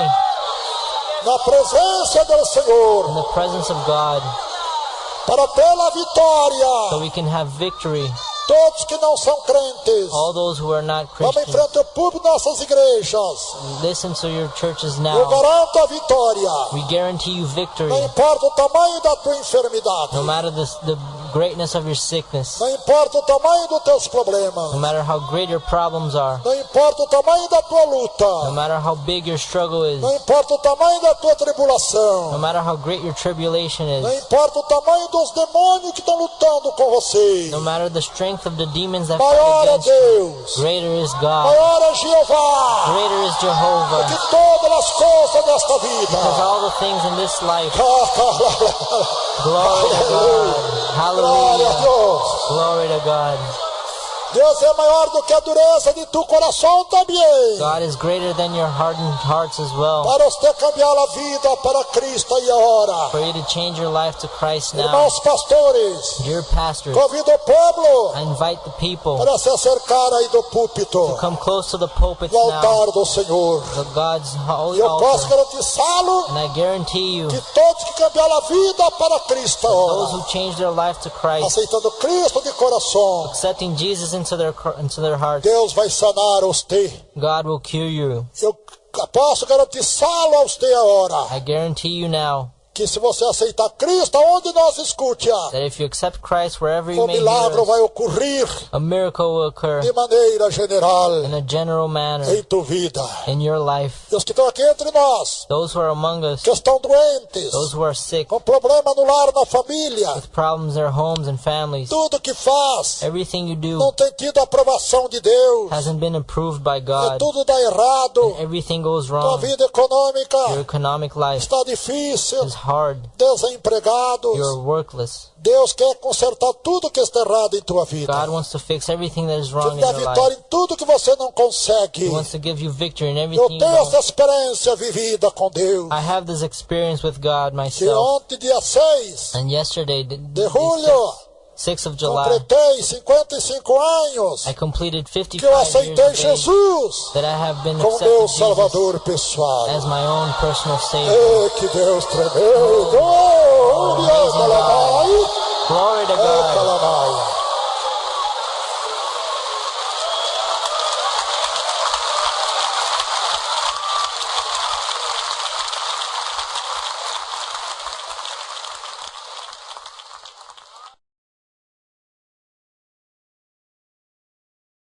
na presença do in Senhor, the presence of God para ter a vitória. so we can have victory. Todos que não são crentes, All those who are not vamos em Christians, frente ao público de nossas igrejas. listen to your churches Eu now. garanto a vitória. We guarantee you victory. Não importa o tamanho da tua enfermidade. No matter the greatness of your sickness, Não importa o tamanho dos teus problemas. no matter how great your problems are, Não importa o tamanho da tua no luta. matter how big your struggle is, Não importa o tamanho da tua tribulação. no matter how great your tribulation Não is, importa o tamanho dos demônios que estão lutando com você. no matter the strength of the demons that Maior fight é against you, Deus. greater is God, Maior é Jeová. greater is Jehovah, De todas as coisas desta because vida. all the things in this life, Glória glory to God, a hallelujah, Deus. glory to God. Deus é maior do que a dureza de tu coração também. God is greater than your hardened hearts as well. Para você cambiar a vida para Cristo aí agora. For you to change your life to Christ now. Irmãos pastores, Dear pastors, convido o povo I invite the people para se acercar aí do púlpito, to come close to the pulpits do now, altar do Senhor. the God's holy E eu posso altar. garantizá-lo And I guarantee you, que todos que cambiaram a vida para Cristo those agora, who change their life to Christ, aceitando Cristo de coração, accepting Jesus into their hearts, Deus vai sanar você. God will cure you. Eu posso garantizá-lo a você agora, I guarantee you now que se você aceitar Cristo, aonde nós escute, that if you accept Christ wherever you o may hear milagre us, vai ocorrer a miracle will occur de maneira general in a general manner em tua vida. in your life. E os que estão aqui entre nós, Those who are among us, que estão doentes, those who are sick, com problema no lar, na família, with problems in their homes and families, tudo que faz everything you não do tem tido a aprovação de Deus, hasn't been approved by e God, tudo dá errado, everything goes tua wrong, vida econômica your economic life está difícil, is hard, desempregados. you're worthless. Deus quer consertar tudo que está errado em tua vida. God wants to fix everything that is Te wrong in dá your life. vitória em tudo que você não consegue. He wants to give you victory in Eu everything you tenho essa don't. experiência vivida com Deus. I have this experience with God Que myself. ontem, dia 6 And yesterday, de julho, 6th of July, completei 55 anos I completed que eu 55 years aceitei of age Jesus that I have been como accepted meu Jesus Salvador pessoal. as my own personal Savior. Ei, que Deus tremendo! Oh, amazing God. Glory to God. Calamai.